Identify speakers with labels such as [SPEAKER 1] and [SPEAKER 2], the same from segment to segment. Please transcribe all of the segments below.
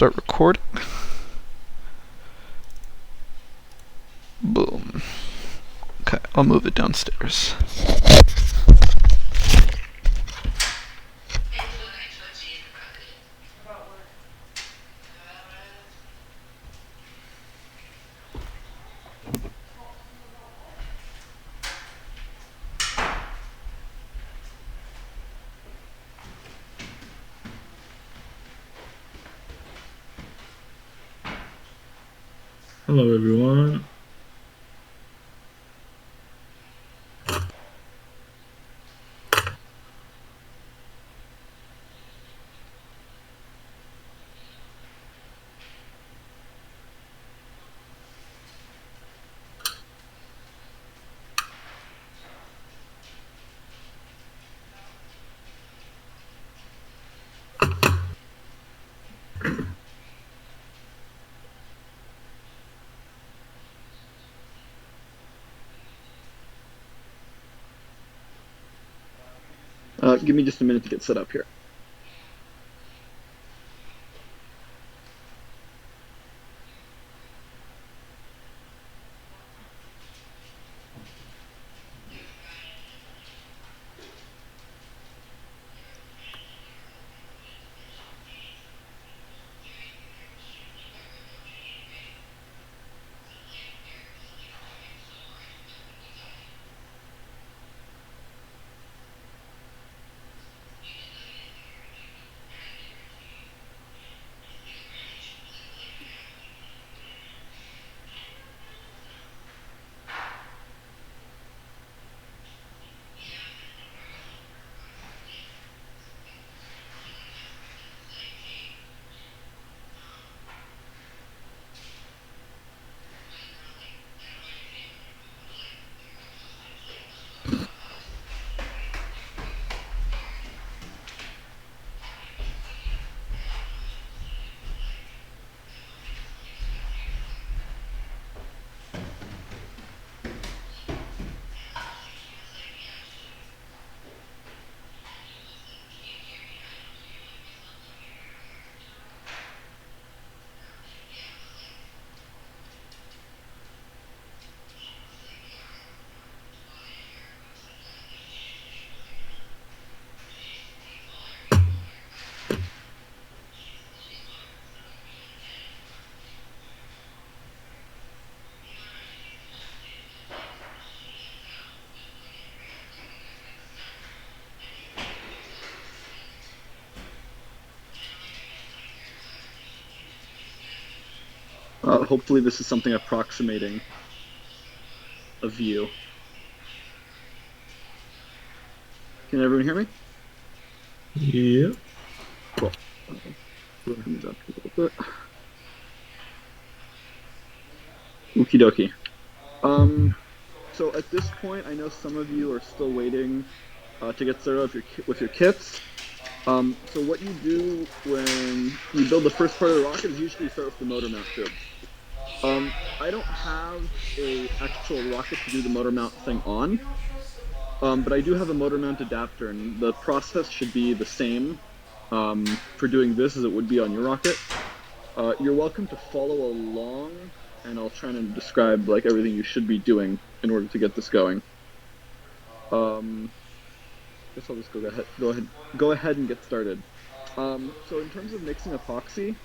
[SPEAKER 1] Start recording. Boom. Okay, I'll move it downstairs.
[SPEAKER 2] Hello, everyone.
[SPEAKER 3] Give me just a minute to get set up here. Hopefully this is something approximating a view. Can everyone hear me?
[SPEAKER 2] Yeah.
[SPEAKER 3] Cool. Okay. Turn up a little bit. Okie dokie. So at this point, I know some of you are still waiting to get started with your kits. So what you do when you build the first part of the rocket is usually start with the motor mount tube. I don't have a actual rocket to do the motor mount thing on, but I do have a motor mount adapter, and the process should be the same for doing this as it would be on your rocket. You're welcome to follow along, and I'll try and describe like everything you should be doing in order to get this going. Guess I'll just go ahead and get started. So in terms of mixing epoxy,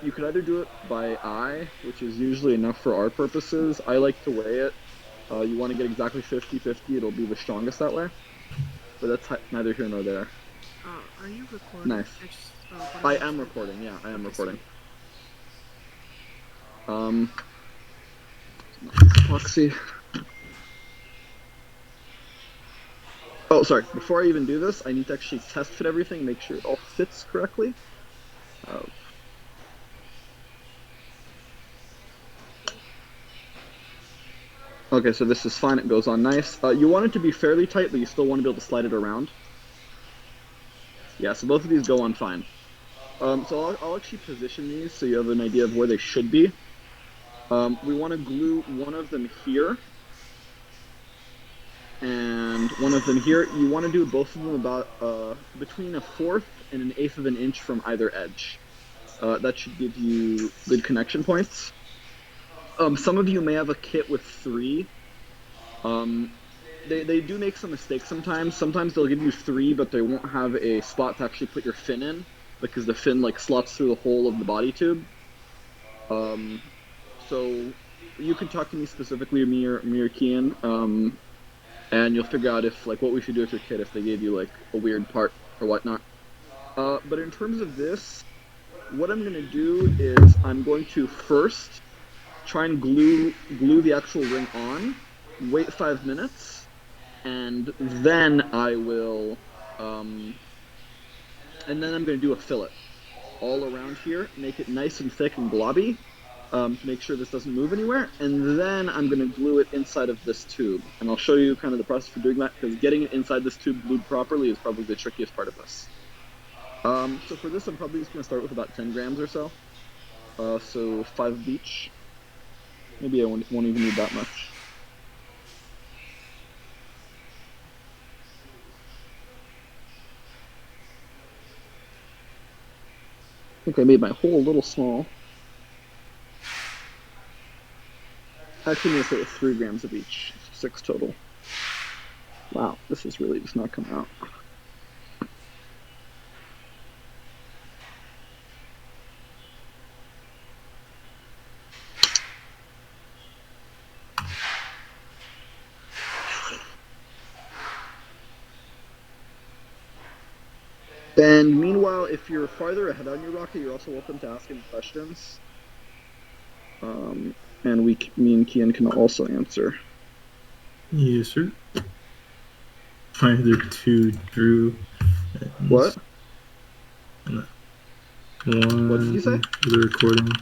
[SPEAKER 3] you could either do it by eye, which is usually enough for our purposes. I like to weigh it. You want to get exactly 50-50, it'll be the strongest that way. But that's neither here nor there.
[SPEAKER 4] Are you recording?
[SPEAKER 3] Nice. I am recording, yeah, I am recording. Epoxy. Oh, sorry, before I even do this, I need to actually test fit everything, make sure it all fits correctly. Okay, so this is fine, it goes on nice. You want it to be fairly tight, but you still want to be able to slide it around. Yeah, so both of these go on fine. So I'll actually position these so you have an idea of where they should be. We want to glue one of them here, and one of them here. You want to do both of them about between 1/4 and 1/8 of an inch from either edge. That should give you good connection points. Some of you may have a kit with 3. They do make some mistakes sometimes. Sometimes they'll give you 3, but they won't have a spot to actually put your fin in because the fin like slots through the hole of the body tube. So you can talk to me specifically, me or Kian, and you'll figure out if like what we should do with your kit if they gave you like a weird part or whatnot. But in terms of this, what I'm gonna do is I'm going to first try and glue the actual ring on, wait 5 minutes, and then I will, and then I'm gonna do a fillet all around here, make it nice and thick and globby, to make sure this doesn't move anywhere, and then I'm going to glue it inside of this tube. And I'll show you kind of the process for doing that, because getting it inside this tube glued properly is probably the trickiest part of this. So for this, I'm probably just going to start with about 10 grams or so. So 5 of each. Maybe I won't even need that much. I think I made my hole a little small. Actually, I'm going to start with 3 grams of each. 6 total. Wow, this is really just not coming out. And meanwhile, if you're farther ahead on your rocket, you're also welcome to ask any questions. And me and Kian can also answer.
[SPEAKER 2] Yes, sir. Either two Drew.
[SPEAKER 3] What?
[SPEAKER 2] One.
[SPEAKER 3] What did you say?
[SPEAKER 2] The recording.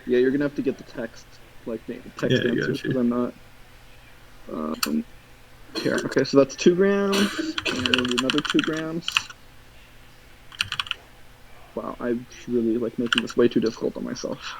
[SPEAKER 3] Yeah, you're gonna have to get the text, like the text answers, because I'm not. Here. Okay, so that's 2 grams, and we'll do another 2 grams. Wow, I'm really like making this way too difficult on myself.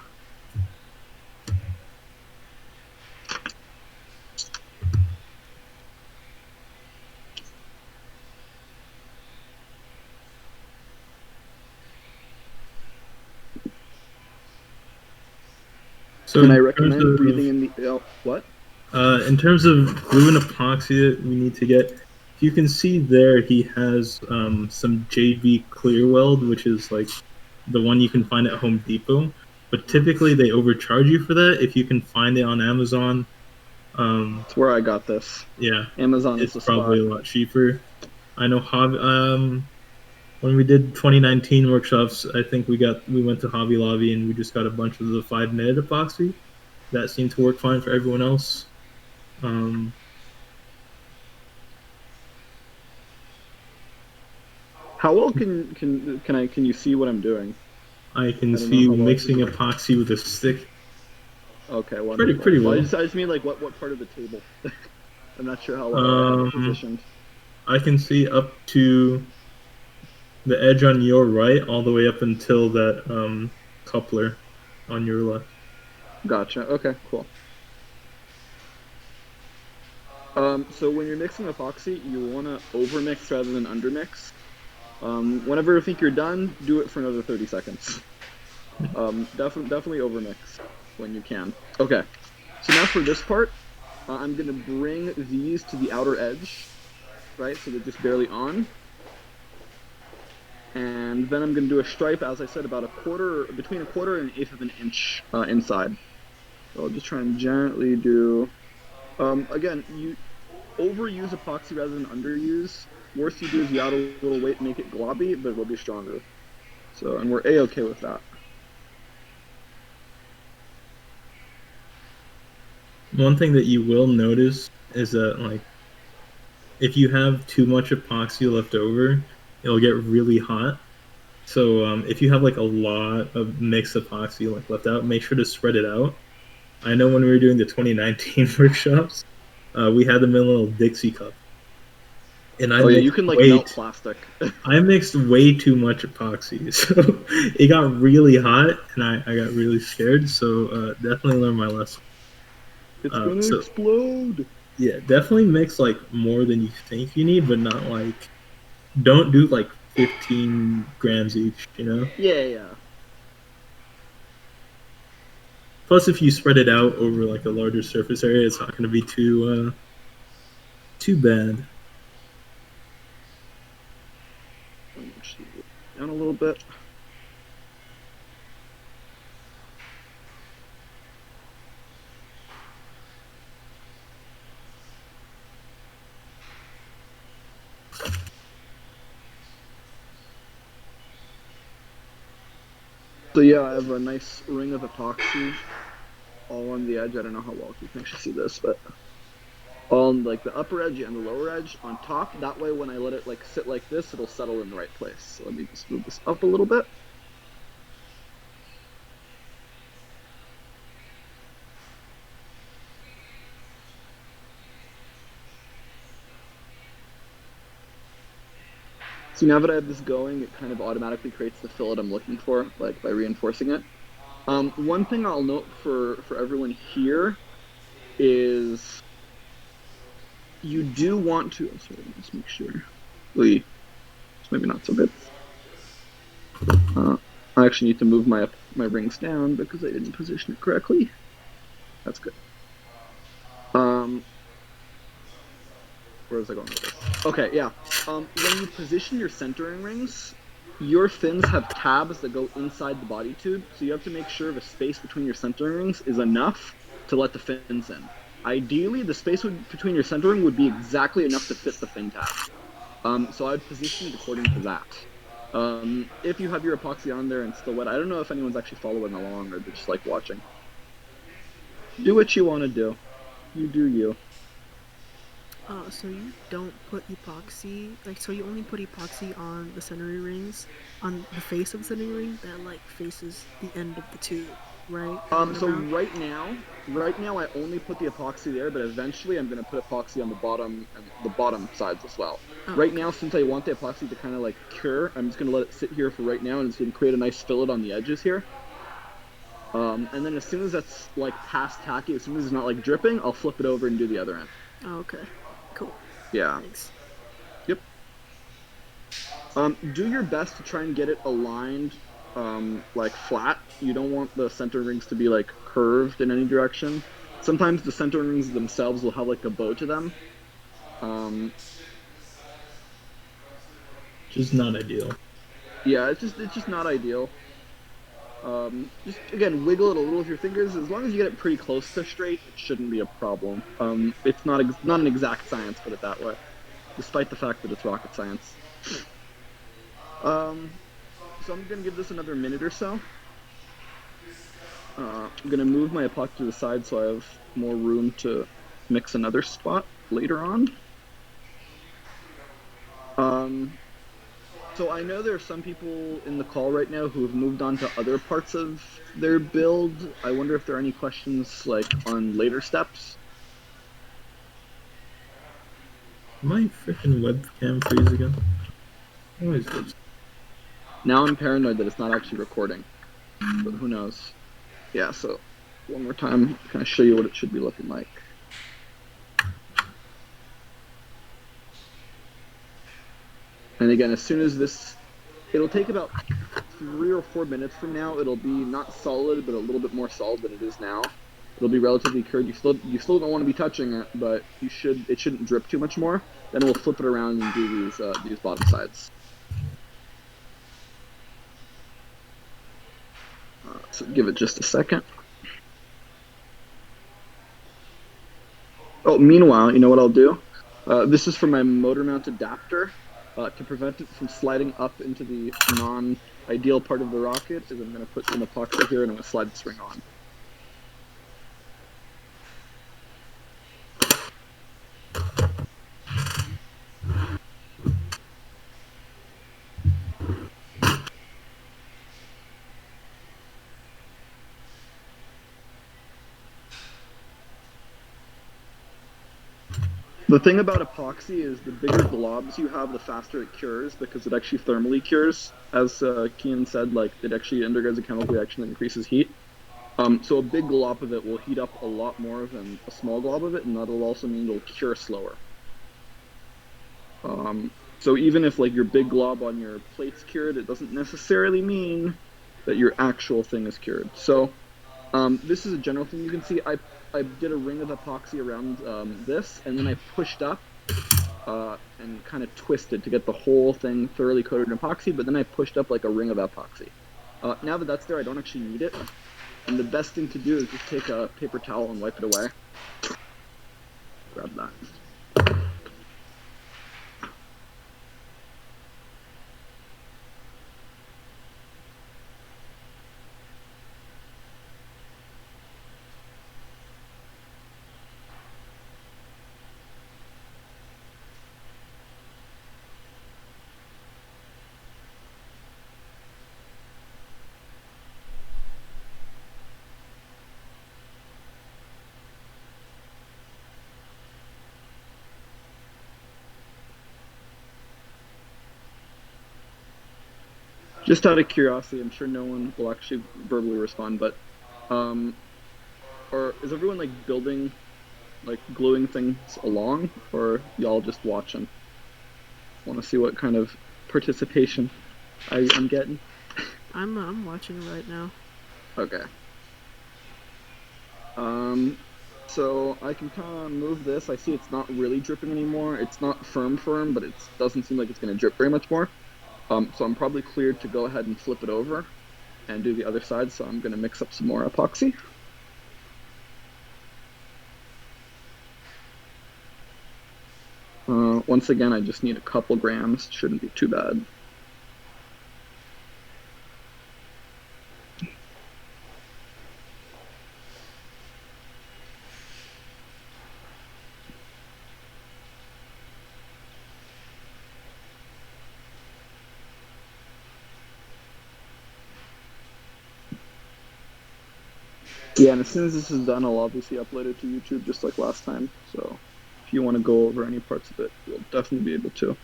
[SPEAKER 2] So
[SPEAKER 3] and I recommend breathing in the what?
[SPEAKER 2] In terms of glue and epoxy that we need to get, you can see there he has some JV clear weld, which is like the one you can find at Home Depot. But typically they overcharge you for that. If you can find it on Amazon,
[SPEAKER 3] that's where I got this.
[SPEAKER 2] Yeah,
[SPEAKER 3] Amazon is
[SPEAKER 2] it's probably a lot cheaper. I know when we did 2019 workshops, I think we went to Hobby Lobby and we just got a bunch of the 5-minute epoxy. That seemed to work fine for everyone else.
[SPEAKER 3] How well can you see what I'm doing?
[SPEAKER 2] I can see you mixing epoxy with a stick.
[SPEAKER 3] Okay, well,
[SPEAKER 2] pretty well.
[SPEAKER 3] I just mean like what part of the table. I'm not sure how positioned.
[SPEAKER 2] I can see up to the edge on your right, all the way up until that coupler on your left. Gotcha.
[SPEAKER 3] Okay, cool. So when you're mixing epoxy, you want to overmix rather than undermix. Whenever you think you're done, do it for another 30 seconds. Definitely overmix when you can. Okay, so now for this part, I'm going to bring these to the outer edge, right, so they're just barely on. And then I'm going to do a stripe, as I said, about between a quarter and 1/8 of an inch inside. So I'll just try and gently do... again, you overuse epoxy rather than underuse. Worst you do is you add a little weight and make it globby, but it will be stronger. So, and we're A-okay with that.
[SPEAKER 2] One thing that you will notice is that, like, if you have too much epoxy left over, it'll get really hot. So if you have like a lot of mixed epoxy like left out, make sure to spread it out. I know when we were doing the 2019 workshops, we had them in a little Dixie cup. And
[SPEAKER 3] you can like melt plastic.
[SPEAKER 2] I mixed way too much epoxy, so it got really hot, and I got really scared. So definitely learned my lesson.
[SPEAKER 3] It's gonna explode.
[SPEAKER 2] Yeah, definitely mix like more than you think you need, but not like. Don't do like 15 grams each, you know?
[SPEAKER 3] Yeah.
[SPEAKER 2] Plus, if you spread it out over like a larger surface area, it's not going to be too bad.
[SPEAKER 3] Actually, down a little bit. So yeah, I have a nice ring of epoxy all on the edge. I don't know how well you can actually see this, but on like the upper edge and the lower edge on top. That way, when I let it like sit like this, it'll settle in the right place. So let me just move this up a little bit. So now that I have this going, it kind of automatically creates the fillet I'm looking for, like by reinforcing it. One thing I'll note for everyone here is you do want to. Sorry, let's make sure. Maybe not so good. I actually need to move my rings down because I didn't position it correctly. That's good. Where was I going with this? Okay, yeah. When you position your centering rings, your fins have tabs that go inside the body tube, so you have to make sure the space between your centering rings is enough to let the fins in. Ideally, the space between your centering would be exactly enough to fit the fin tab. So I'd position it according to that. If you have your epoxy on there and still wet, I don't know if anyone's actually following along or they're just like watching. Do what you want to do. You do you.
[SPEAKER 4] So you don't put epoxy, so you only put epoxy on the centering rings, on the face of the centering ring that like faces the end of the tube, right?
[SPEAKER 3] So right now I only put the epoxy there, but eventually I'm gonna put epoxy on the bottom and the bottom sides as well. Right now, since I want the epoxy to kind of like cure, I'm just gonna let it sit here for right now, and it's gonna create a nice fillet on the edges here. And then as soon as that's like past tacky, as soon as it's not like dripping, I'll flip it over and do the other end.
[SPEAKER 4] Okay, cool.
[SPEAKER 3] Yeah.
[SPEAKER 4] Thanks.
[SPEAKER 3] Yep. Do your best to try and get it aligned, like flat. You don't want the center rings to be like curved in any direction. Sometimes the center rings themselves will have like a bow to them.
[SPEAKER 2] Just not ideal.
[SPEAKER 3] Yeah, it's just not ideal. Just again, wiggle it a little with your fingers. As long as you get it pretty close to straight, it shouldn't be a problem. It's not an exact science, put it that way, despite the fact that it's rocket science. So I'm gonna give this another minute or so. I'm gonna move my epoxy to the side so I have more room to mix another spot later on. So I know there are some people in the call right now who have moved on to other parts of their build. I wonder if there are any questions like on later steps.
[SPEAKER 2] My freaking webcam freeze again. Always does.
[SPEAKER 3] Now I'm paranoid that it's not actually recording, but who knows? Yeah, so one more time, kind of show you what it should be looking like. And again, as soon as this, it'll take about 3 or 4 minutes from now. It'll be not solid, but a little bit more solid than it is now. It'll be relatively cured. You still don't want to be touching it, but it shouldn't drip too much more. Then we'll flip it around and do these bottom sides. So give it just a second. Oh, meanwhile, you know what I'll do? This is for my motor mount adapter. To prevent it from sliding up into the non-ideal part of the rocket, is I'm going to put some epoxy here and I'm going to slide this ring on. The thing about epoxy is the bigger globs you have, the faster it cures, because it actually thermally cures. As Kian said, like it actually undergoes a chemical reaction that increases heat. So a big glob of it will heat up a lot more than a small glob of it, and that'll also mean it'll cure slower. So even if like your big glob on your plate's cured, it doesn't necessarily mean that your actual thing is cured. So this is a general thing you can see. I did a ring of epoxy around this, and then I pushed up and kind of twisted to get the whole thing thoroughly coated in epoxy, but then I pushed up like a ring of epoxy. Now that that's there, I don't actually need it. And the best thing to do is just take a paper towel and wipe it away. Grab that. Just out of curiosity, I'm sure no one will actually verbally respond, but or is everyone like building, like gluing things along, or y'all just watching? Want to see what kind of participation I'm getting?
[SPEAKER 4] I'm watching right now.
[SPEAKER 3] Okay. So I can kind of move this. I see it's not really dripping anymore. It's not firm, but it doesn't seem like it's going to drip very much more. So I'm probably cleared to go ahead and flip it over and do the other side. So I'm going to mix up some more epoxy. Once again, I just need a couple grams. Shouldn't be too bad. Yeah, and as soon as this is done, I'll obviously upload it to YouTube just like last time. So if you want to go over any parts of it, you'll definitely be able to.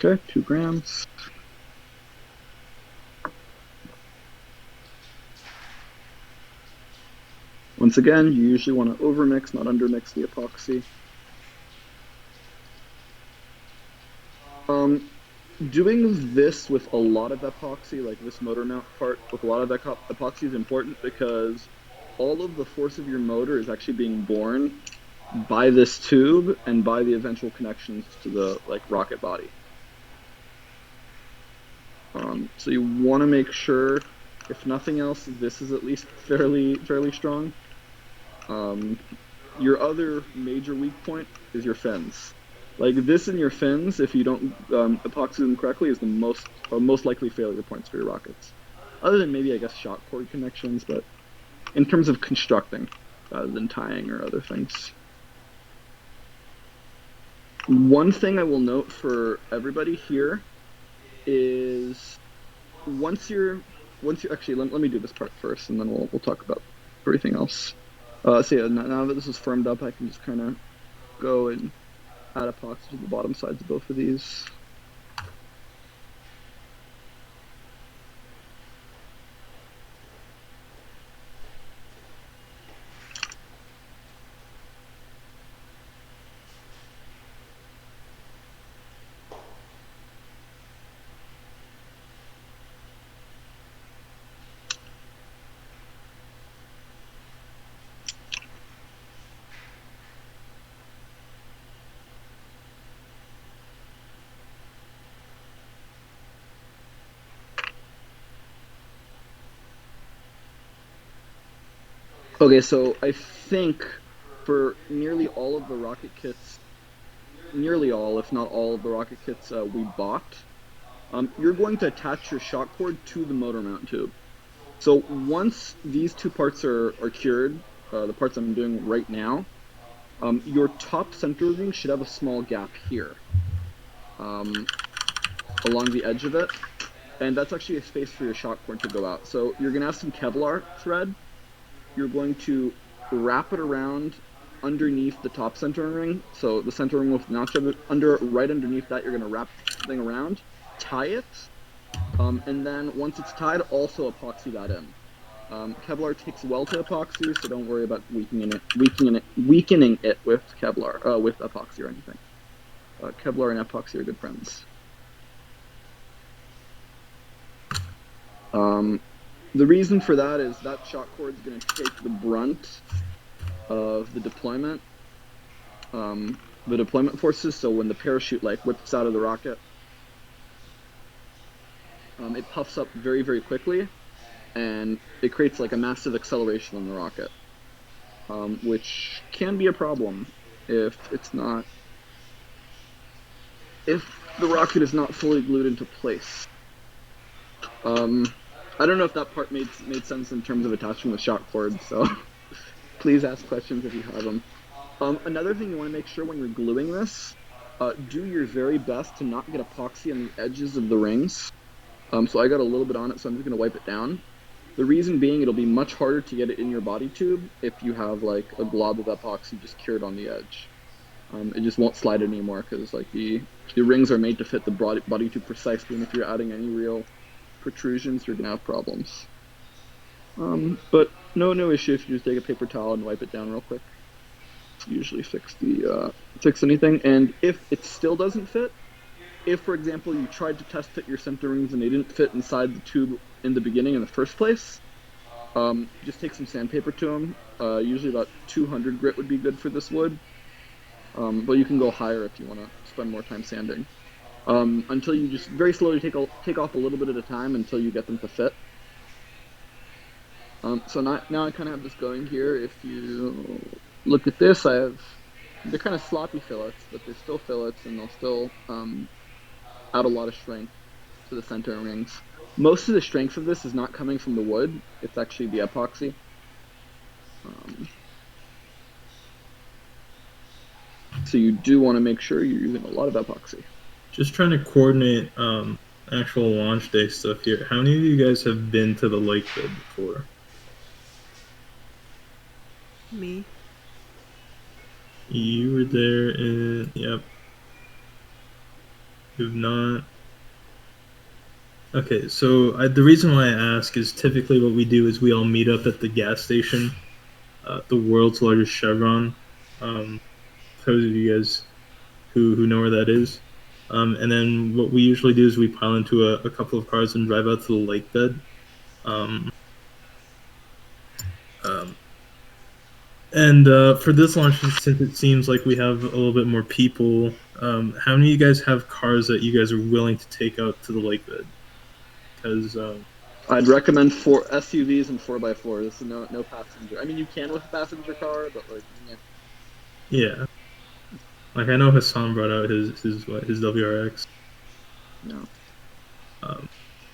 [SPEAKER 3] Okay, 2 grams. Once again, you usually want to overmix, not undermix the epoxy. Doing this with a lot of epoxy, like this motor mount part with a lot of epoxy is important because all of the force of your motor is actually being borne by this tube and by the eventual connections to the like rocket body. So you want to make sure, if nothing else, this is at least fairly strong. Your other major weak point is your fins. Like this and your fins, if you don't epoxy them correctly, is the most likely failure points for your rockets. Other than maybe, I guess, shock cord connections, but in terms of constructing rather than tying or other things. One thing I will note for everybody here is once you actually let me do this part first, and then we'll talk about everything else. So yeah, now that this is firmed up, I can just kind of go and add epoxy to the bottom sides of both of these. Okay, so I think for nearly all of the rocket kits, nearly all, if not all of the rocket kits we bought, you're going to attach your shock cord to the motor mount tube. So once these two parts are cured, the parts I'm doing right now, your top center ring should have a small gap here along the edge of it. and that's actually a space for your shock cord to go out. So you're gonna have some Kevlar thread. You're going to wrap it around underneath the top centering ring. So the centering ring with the notch right underneath that, you're gonna wrap the thing around, tie it, and then once it's tied, also epoxy that in. Kevlar takes well to epoxy, so don't worry about weakening it with Kevlar, with epoxy or anything. Kevlar and epoxy are good friends. The reason for that is that shock cord is going to take the brunt of the deployment forces. So when the parachute whips out of the rocket, it puffs up very, very quickly, and it creates a massive acceleration on the rocket, which can be a problem if the rocket is not fully glued into place. I don't know if that part made sense in terms of attaching the shock cord, so please ask questions if you have them. Another thing you want to make sure when you're gluing this, do your very best to not get epoxy on the edges of the rings. So I got a little bit on it, so I'm just going to wipe it down. The reason being, it'll be much harder to get it in your body tube if you have a glob of epoxy just cured on the edge. It just won't slide anymore because the rings are made to fit the body tube precisely, and if you're adding any real protrusions, you're gonna have problems. But no issue if you just take a paper towel and wipe it down real quick. Usually fix anything. And if it still doesn't fit, if for example you tried to test fit your center rings and they didn't fit inside the tube in the beginning in the first place, just take some sandpaper to them. Usually about 200 grit would be good for this wood, but you can go higher if you want to spend more time sanding. Until you just very slowly take off a little bit at a time until you get them to fit. So now I kind of have this going here. If you look at this, they're kind of sloppy fillets, but they're still fillets, and they'll still add a lot of strength to the center rings. Most of the strength of this is not coming from the wood; it's actually the epoxy. So you do want to make sure you're using a lot of epoxy.
[SPEAKER 2] Just trying to coordinate actual launch day stuff here. How many of you guys have been to the lake bed before?
[SPEAKER 4] Me.
[SPEAKER 2] You were there in... Yep. You've not... Okay, so the reason why I ask is typically what we do is we all meet up at the gas station, the world's largest Chevron. For those of you guys who know where that is. And then what we usually do is we pile into a couple of cars and drive out to the lake bed. For this launch, since it seems like we have a little bit more people, how many of you guys have cars that you guys are willing to take out to the lake bed? Because
[SPEAKER 3] I'd recommend 4 SUVs and 4x4. This is no passenger. I mean, you can with a passenger car, but
[SPEAKER 2] yeah. I know Hassan brought out his WRX.
[SPEAKER 3] No.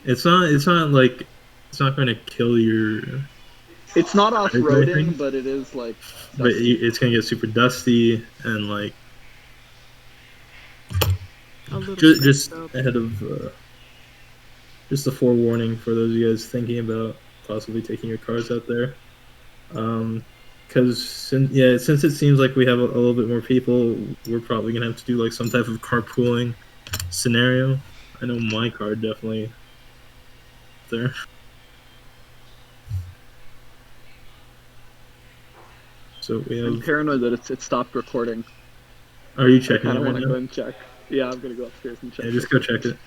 [SPEAKER 2] It's not going to kill your.
[SPEAKER 3] It's not off-roading, but it is
[SPEAKER 2] But it's going to get super dusty and just ahead of just a forewarning for those of you guys thinking about possibly taking your cars out there. Because since it seems like we have a little bit more people, we're probably gonna have to do some type of carpooling scenario. I know my car definitely there. So we have.
[SPEAKER 3] I'm paranoid that it stopped recording.
[SPEAKER 2] Are you checking?
[SPEAKER 3] I kind of want to go and check. Yeah, I'm gonna go upstairs and check.
[SPEAKER 2] Yeah, just go check it.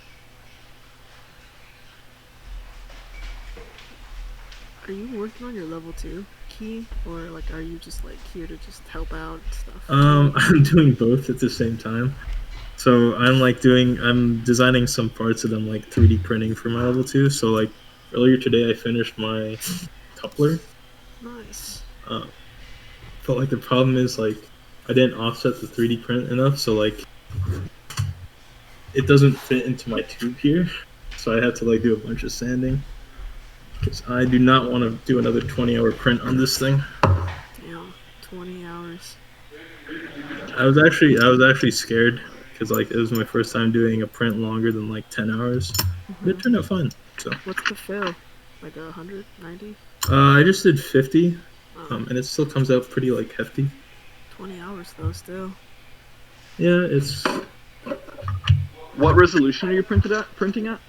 [SPEAKER 4] Are you working on your level 2 key, or are you just here to just help out and stuff?
[SPEAKER 2] I'm doing both at the same time. So I'm designing some parts that I'm 3D printing for my level 2. So earlier today I finished my coupler.
[SPEAKER 4] Nice.
[SPEAKER 2] But the problem is I didn't offset the 3D print enough, so it doesn't fit into my tube here. So I had to do a bunch of sanding. Because I do not want to do another 20-hour print on this thing.
[SPEAKER 4] Damn, 20 hours.
[SPEAKER 2] I was actually scared because it was my first time doing a print longer than 10 hours. It turned out fine. So
[SPEAKER 4] What's the fill? Like 190?
[SPEAKER 2] I just did 50,
[SPEAKER 4] Oh,
[SPEAKER 2] and it still comes out pretty like hefty.
[SPEAKER 4] 20 hours though, still.
[SPEAKER 2] Yeah, it's
[SPEAKER 3] What resolution are you printing at?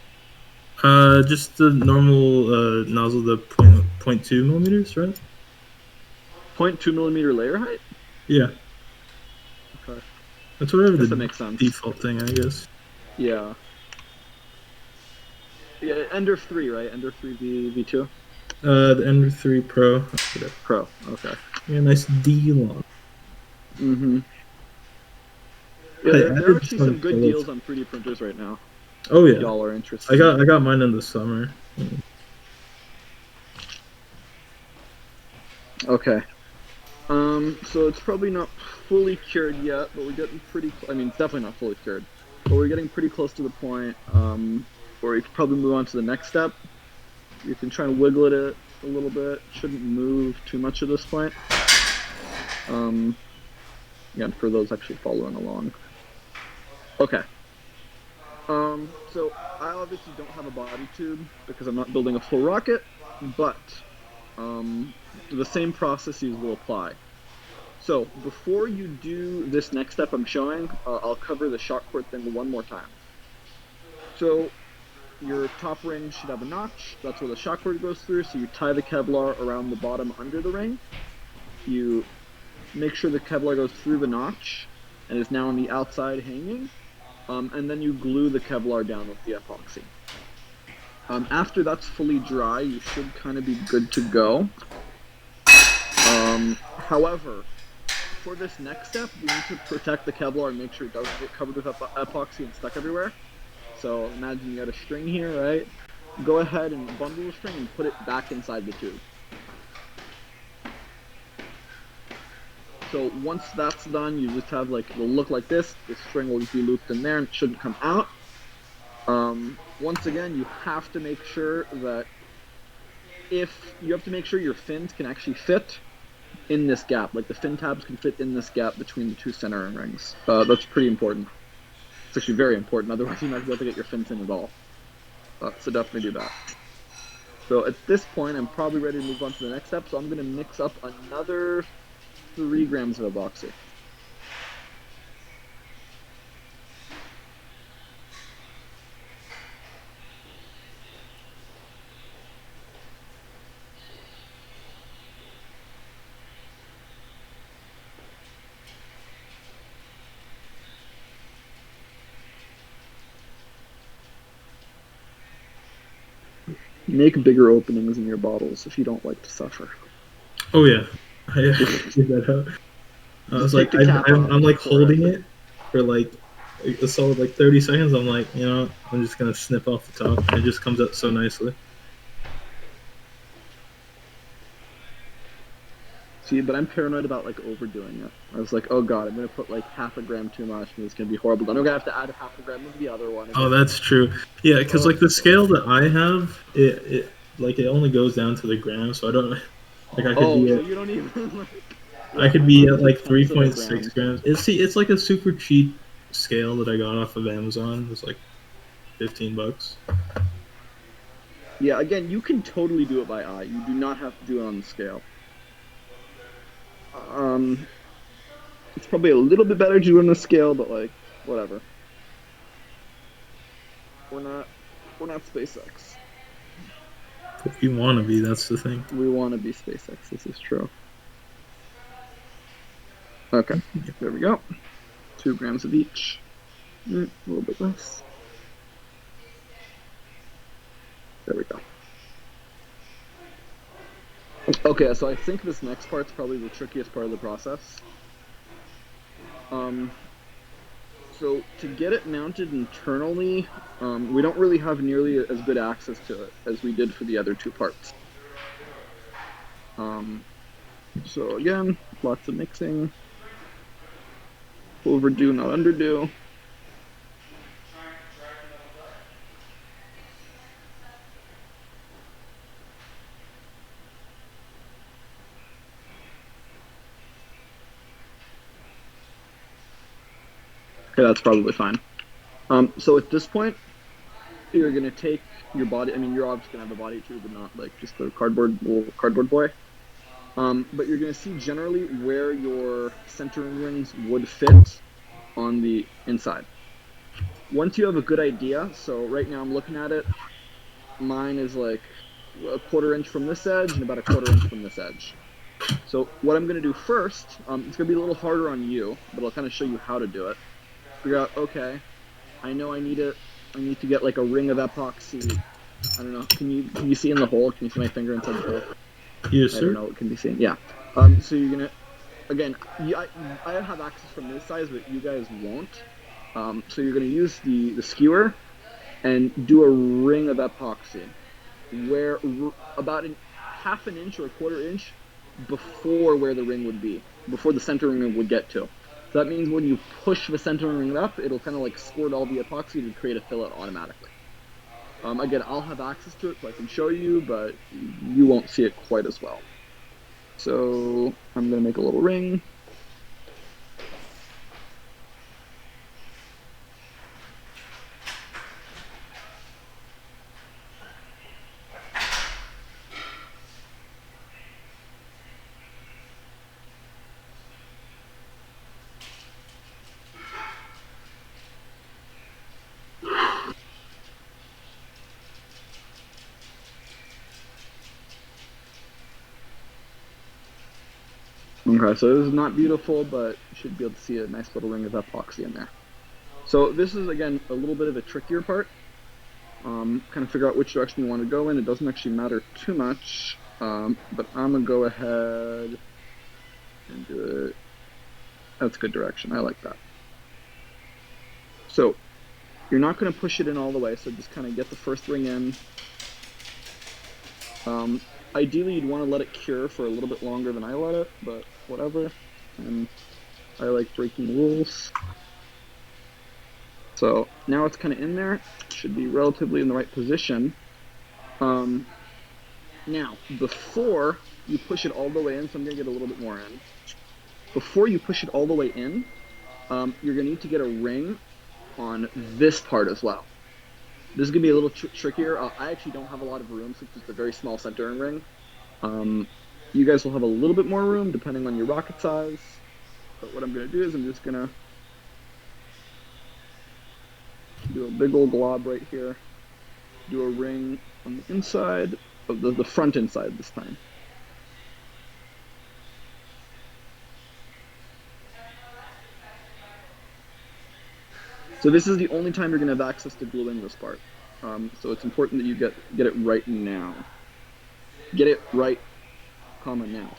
[SPEAKER 2] just the normal nozzle, the 0.2 millimeters, right?
[SPEAKER 3] 0.2 millimeter layer height?
[SPEAKER 2] Yeah,
[SPEAKER 3] Okay.
[SPEAKER 2] that's whatever
[SPEAKER 3] Guess that
[SPEAKER 2] the
[SPEAKER 3] makes sense.
[SPEAKER 2] default thing, I guess.
[SPEAKER 3] Yeah. Yeah, Ender 3, right? Ender 3 V2?
[SPEAKER 2] The Ender 3 Pro.
[SPEAKER 3] Pro, okay.
[SPEAKER 2] Yeah, nice D long.
[SPEAKER 3] Mm-hmm. Yeah,
[SPEAKER 2] I
[SPEAKER 3] there are
[SPEAKER 2] added
[SPEAKER 3] actually
[SPEAKER 2] some
[SPEAKER 3] some good deals on 3D printers right now.
[SPEAKER 2] Oh
[SPEAKER 3] If
[SPEAKER 2] yeah,
[SPEAKER 3] y'all are interested.
[SPEAKER 2] I got mine in the summer.
[SPEAKER 3] Okay. So it's probably not fully cured yet, but we're getting pretty. I mean, it's definitely not fully cured, but we're getting pretty close to the point where you could probably move on to the next step. You can try and wiggle it a little bit. Shouldn't move too much at this point. Again, for those actually following along. Okay. So I obviously don't have a body tube because I'm not building a full rocket, but the same processes will apply. So before you do this next step I'm showing, I'll cover the shock cord thing one more time. So your top ring should have a notch. That's where the shock cord goes through. So you tie the Kevlar around the bottom under the ring. You make sure the Kevlar goes through the notch and is now on the outside hanging. And then you glue the Kevlar down with the epoxy. After that's fully dry, you should kind of be good to go. However, for this next step, you need to protect the Kevlar and make sure it doesn't get covered with epoxy and stuck everywhere. So imagine you got a string here, right? Go ahead and bundle the string and put it back inside the tube. So once that's done, you just have like, it'll look like this. The string will be looped in there and it shouldn't come out. Once again, you have to make sure that you have to make sure your fins can actually fit in this gap. Like the fin tabs can fit in this gap between the two centering rings. That's pretty important. It's actually very important. Otherwise, you might be able to get your fins in at all. So definitely do that. So at this point, I'm probably ready to move on to the next step. So I'm going to mix up another 3 grams of epoxy. Make bigger openings in your bottles if you don't like to suffer.
[SPEAKER 2] Oh yeah, I figured that out. I was like, I'm like holding it for like a solid like 30 seconds. I'm like, you know, I'm just gonna snip off the top. It just comes out so nicely.
[SPEAKER 3] See, but I'm paranoid about like overdoing it. I was like, oh god, I'm gonna put like half a gram too much, and it's gonna be horrible. Then I'm gonna have to add half a gram of the other one.
[SPEAKER 2] Oh, that's true. Yeah, because like the scale that I have, it like it only goes down to the gram, so I don't like I could be
[SPEAKER 3] so
[SPEAKER 2] at,
[SPEAKER 3] you don't even. Like,
[SPEAKER 2] I could be at like
[SPEAKER 3] 3.6
[SPEAKER 2] 3.6 grams. It's like a super cheap scale that I got off of Amazon. It's like $15.
[SPEAKER 3] Yeah, again, you can totally do it by eye. You do not have to do it on the scale. It's probably a little bit better to do it on the scale, but like, whatever. We're not SpaceX.
[SPEAKER 2] But we want to be. That's the thing.
[SPEAKER 3] We want to be SpaceX. This is true. Okay, there we go. 2 grams of each. A little bit less. There we go. Okay, so I think this next part's probably the trickiest part of the process. So to get it mounted internally, we don't really have nearly as good access to it as we did for the other 2 parts. So again, lots of mixing. Overdo, not underdo. Okay, that's probably fine. So at this point, you're gonna take your body. I mean, you're obviously gonna have a body too, but not like just the little cardboard boy. But you're gonna see generally where your centering rings would fit on the inside. Once you have a good idea, so right now I'm looking at it, mine is like a 1/4 inch from this edge and about a 1/4 inch from this edge. So what I'm gonna do first, it's gonna be a little harder on you, but I'll kind of show you how to do it. Figure out, okay, I know I need to get like a ring of epoxy. I don't know. Can you see in the hole? Can you see my finger inside the hole?
[SPEAKER 2] Yes,
[SPEAKER 3] I
[SPEAKER 2] sir.
[SPEAKER 3] don't know what can be seen. Yeah. So you're gonna, again, I have access from this size, but you guys won't. So you're gonna use the skewer and do a ring of epoxy, where about half an inch or a 1/4 inch before where the ring would be, before the centering ring would get to. So that means when you push the centering ring up, it'll kind of like squirt all the epoxy to create a fillet automatically. Again, I'll have access to it, so I can show you, but you won't see it quite as well. So I'm gonna make a little ring. Okay, so this is not beautiful, but you should be able to see a nice little ring of epoxy in there. So this is, again, a little bit of a trickier part. Kind of figure out which direction you want to go in. It doesn't actually matter too much, but I'm going to go ahead and do it. That's a good direction. I like that. So you're not going to push it in all the way, so just kind of get the first ring in. Ideally, you'd want to let it cure for a little bit longer than I let it, but whatever. And I like breaking rules. So now it's kind of in there. Should be relatively in the right position. Now, before you push it all the way in, so I'm going to get a little bit more in. Before you push it all the way in, you're going to need to get a ring on this part as well. This is going to be a little trickier. I actually don't have a lot of room since it's a very small centering ring. You guys will have a little bit more room depending on your rocket size. But what I'm going to do is I'm just going to do a big old glob right here. Do a ring on the inside, of the front inside this time. So this is the only time you're going to have access to gluing this part. So it's important that you get it right now. Get it right, now.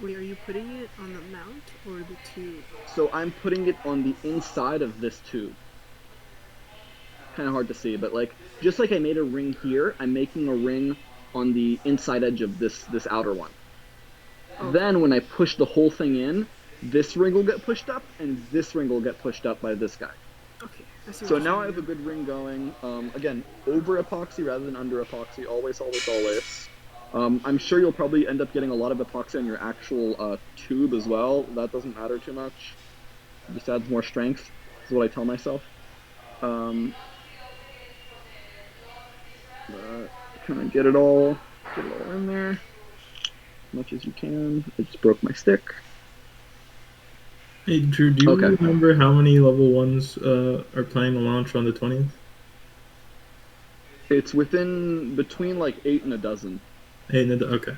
[SPEAKER 4] Wait, are you putting it on the mount or the tube?
[SPEAKER 3] So I'm putting it on the inside of this tube. Kind of hard to see, but like just like I made a ring here, I'm making a ring on the inside edge of this outer one. Okay. Then when I push the whole thing in, this ring will get pushed up, and this ring will get pushed up by this guy.
[SPEAKER 4] Okay, I see.
[SPEAKER 3] So now I have a good ring going. Again, over epoxy rather than under epoxy. Always, always, always. I'm sure you'll probably end up getting a lot of epoxy on your actual tube as well. That doesn't matter too much. It just adds more strength, is what I tell myself. But kind of get it all in there as much as you can. I just broke my stick.
[SPEAKER 2] Hey Drew, do you remember how many level 1s are planning to launch on the 20th?
[SPEAKER 3] It's between like 8 and a dozen.
[SPEAKER 2] 8 and okay.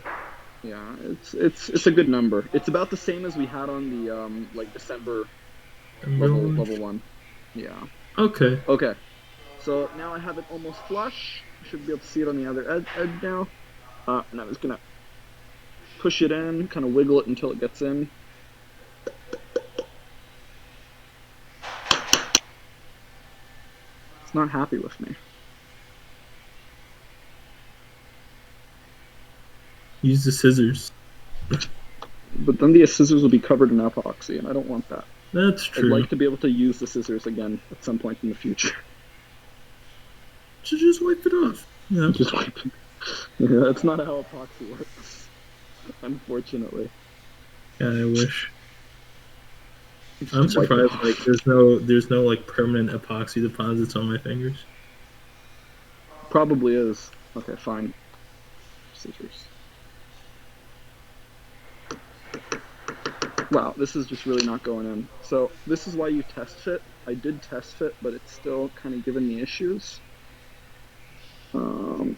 [SPEAKER 3] Yeah, it's a good number. It's about the same as we had on the like December level 1. Yeah.
[SPEAKER 2] Okay.
[SPEAKER 3] Okay. So now I have it almost flush. You should be able to see it on the other edge now. And I'm just gonna push it in, kind of wiggle it until it gets in. It's not happy with me.
[SPEAKER 2] Use the scissors.
[SPEAKER 3] But then the scissors will be covered in epoxy, and I don't want that.
[SPEAKER 2] That's true.
[SPEAKER 3] I'd like to be able to use the scissors again at some point in the future.
[SPEAKER 2] So just wipe it off. Yeah.
[SPEAKER 3] Just wipe it. Yeah, that's not how epoxy works, unfortunately.
[SPEAKER 2] Yeah, I wish. I'm surprised like there's no like permanent epoxy deposits on my fingers.
[SPEAKER 3] Probably is. Okay, fine. Scissors. Wow, this is just really not going in. So this is why you test fit. I did test fit, but it's still kind of giving me issues. Oh,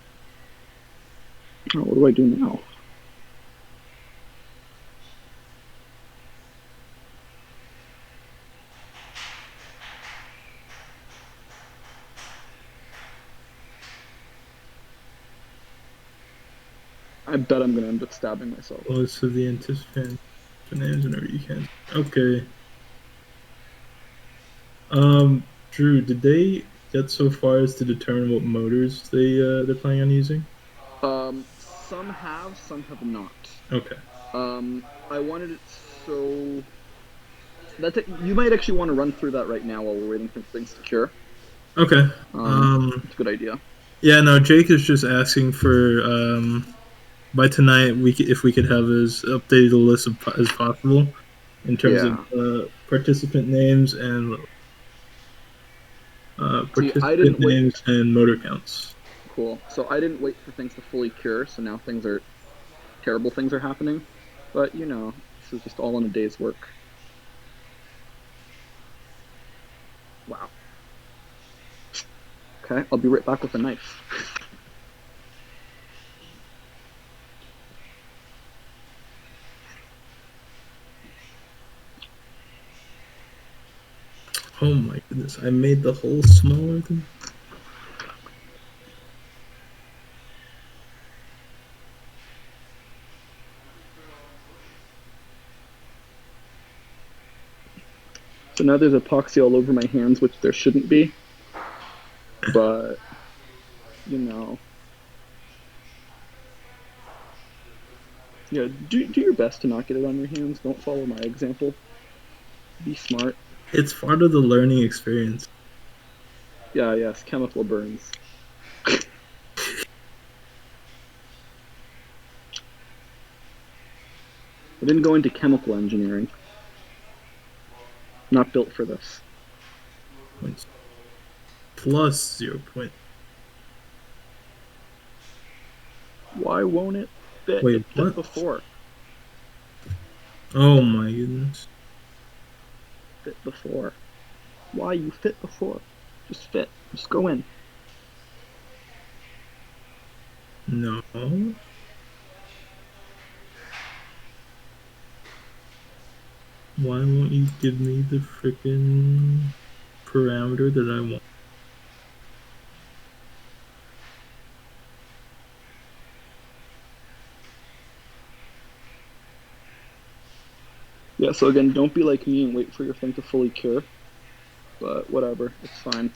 [SPEAKER 3] what do I do now? I bet I'm gonna end up stabbing myself.
[SPEAKER 2] List of the anticipated names whenever you can. Okay. Drew, did they get so far as to determine what motors they're planning on using?
[SPEAKER 3] Some have not.
[SPEAKER 2] Okay.
[SPEAKER 3] I wanted it so you might actually want to run through that right now while we're waiting for things to cure.
[SPEAKER 2] Okay.
[SPEAKER 3] It's a good idea.
[SPEAKER 2] Yeah, no, Jake is just asking for by tonight if we could have as updated a list as possible in terms of participant names and participant names and motor counts.
[SPEAKER 3] Cool. So I didn't wait for things to fully cure, so now terrible things are happening. But this is just all in a day's work. Wow. Okay, I'll be right back with a knife.
[SPEAKER 2] Oh my goodness, I made the hole smaller than...
[SPEAKER 3] So now there's epoxy all over my hands, which there shouldn't be. But, Yeah, do your best to not get it on your hands. Don't follow my example. Be smart.
[SPEAKER 2] It's part of the learning experience.
[SPEAKER 3] Yeah, yes, chemical burns. I didn't go into chemical engineering. Not built for this.
[SPEAKER 2] Plus 0 point.
[SPEAKER 3] Why won't it fit?
[SPEAKER 2] Wait,
[SPEAKER 3] it fit
[SPEAKER 2] what?
[SPEAKER 3] Before.
[SPEAKER 2] Oh my goodness.
[SPEAKER 3] Fit before. Why you fit before? Just fit. Just go in.
[SPEAKER 2] No. Why won't you give me the frickin' parameter that I want?
[SPEAKER 3] Yeah, so again, don't be like me and wait for your thing to fully cure. But whatever, it's fine.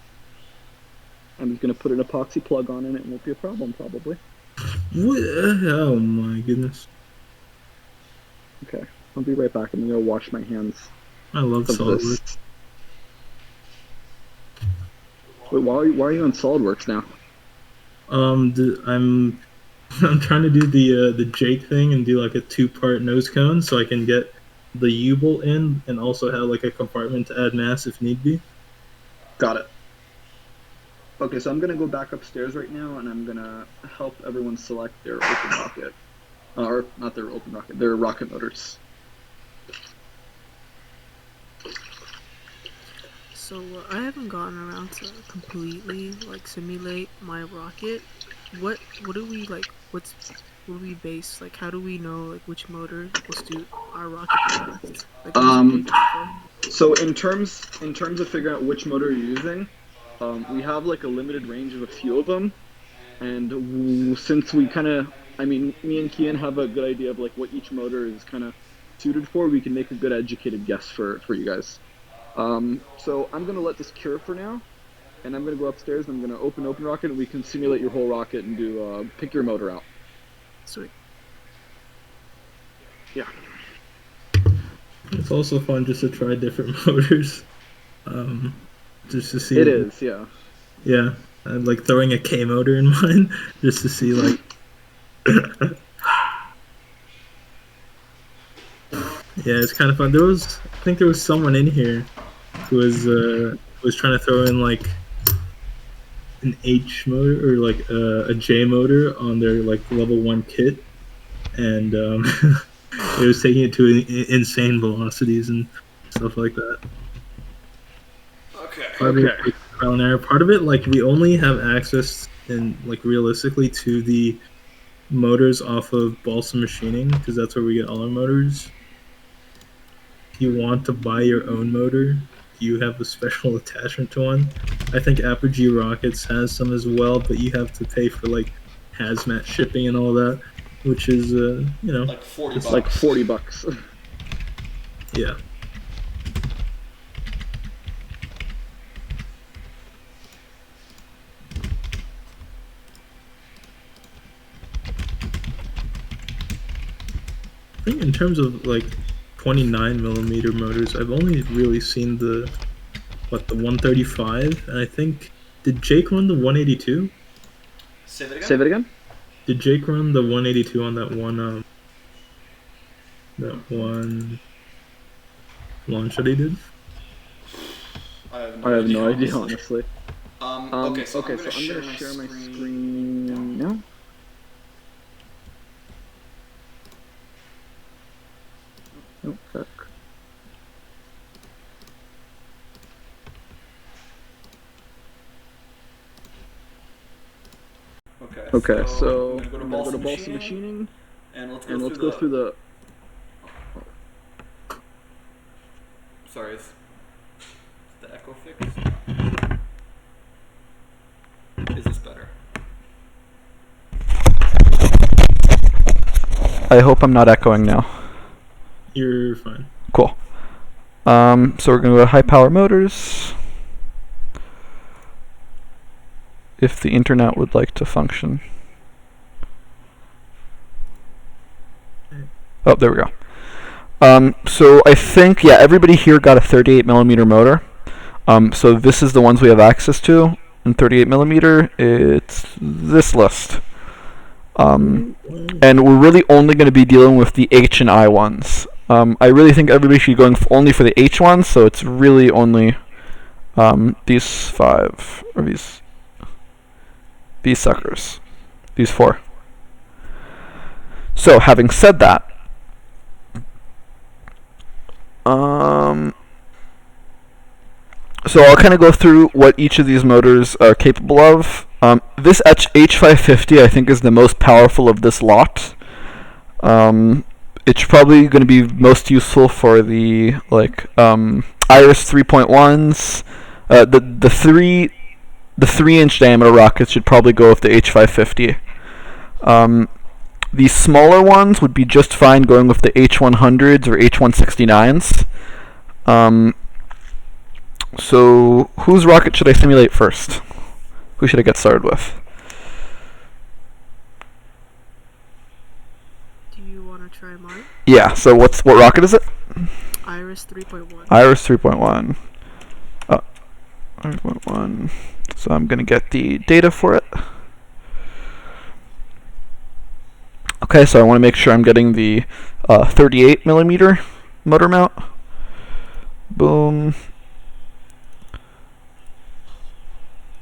[SPEAKER 3] I'm just gonna put an epoxy plug on it and it won't be a problem, probably.
[SPEAKER 2] What? Oh my goodness.
[SPEAKER 3] Okay, I'll be right back. I'm gonna wash my hands.
[SPEAKER 2] I love SolidWorks.
[SPEAKER 3] Wait, why are you on SolidWorks now?
[SPEAKER 2] I'm trying to do the Jake thing and do like a 2-part nose cone so I can get the U-bolt in and also have like a compartment to add mass if need be.
[SPEAKER 3] Got it. Okay, so I'm gonna go back upstairs right now and I'm gonna help everyone select their open rocket. Or not their open rocket, their rocket motors.
[SPEAKER 4] So I haven't gotten around to completely simulate my rocket. What do we what do we base, how do we know which motor will suit our rocket best?
[SPEAKER 3] So in terms of figuring out which motor you're using, we have a limited range of a few of them, and since we me and Kian have a good idea of what each motor is suited for, we can make a good educated guess for you guys. So I'm gonna let this cure for now, and I'm gonna go upstairs and I'm gonna open rocket and we can simulate your whole rocket and do pick your motor out.
[SPEAKER 4] Sweet.
[SPEAKER 3] Yeah.
[SPEAKER 2] It's also fun just to try different motors, just to see.
[SPEAKER 3] It is, yeah.
[SPEAKER 2] Yeah, I'm throwing a K motor in mine just to see Yeah, it's kind of fun. I think there was someone in here who was trying to throw in an H motor or like a J motor on their like level 1 kit, and it was taking it to insane velocities and stuff like that.
[SPEAKER 1] Okay.
[SPEAKER 2] Part of it, like, trial and error. Part of it, like we only have access and like realistically to the motors off of balsa machining because that's where we get all our motors. If you want to buy your own motor, you have a special attachment to one. I think Apogee Rockets has some as well, but you have to pay for like hazmat shipping and all that, which is
[SPEAKER 1] Like 40 bucks.
[SPEAKER 3] Like $40.
[SPEAKER 2] Yeah. I think in terms of like 29mm motors, I've only really seen the 135, and I think did Jake run the 182?
[SPEAKER 1] Say that again?
[SPEAKER 3] Say that again?
[SPEAKER 2] Did Jake run the 182 on that one launch that he did?
[SPEAKER 1] I
[SPEAKER 3] I have no idea, honestly.
[SPEAKER 1] Okay, so I'm gonna share my
[SPEAKER 3] screen now. Oh, fuck. Okay, so
[SPEAKER 1] I'm
[SPEAKER 3] I'm
[SPEAKER 1] gonna
[SPEAKER 3] gonna
[SPEAKER 1] go
[SPEAKER 3] go to balsa machining,
[SPEAKER 1] and let's
[SPEAKER 3] and let's go through the.
[SPEAKER 1] Sorry, is the echo fixed? Is this better? I hope I'm not echoing now.
[SPEAKER 2] You're fine.
[SPEAKER 1] Cool. So we're gonna go to high power motors. If the internet would like to function. Oh, there we go. So I think, yeah, everybody here got a 38mm motor. So this is the ones we have access to. In 38mm, it's this list. And we're really only going to be dealing with the H and I ones. I really think everybody should be going only for the H ones, so it's really only these 5, or these suckers. These 4. So, having said that, so I'll kind of go through what each of these motors are capable of. This H550 I think is the most powerful of this lot. It's probably going to be most useful for the Iris 3.1s. The 3-inch diameter rockets should probably go with the H550. The smaller ones would be just fine going with the H100s or H169s. So, whose rocket should I simulate first? Who should I get started with?
[SPEAKER 4] Do you want to try mine?
[SPEAKER 1] Yeah, so what rocket is it?
[SPEAKER 4] Iris 3.1.
[SPEAKER 1] Iris 3.1. Oh, 3.1. So I'm going to get the data for it. Okay, so I want to make sure I'm getting the 38mm motor mount. Boom.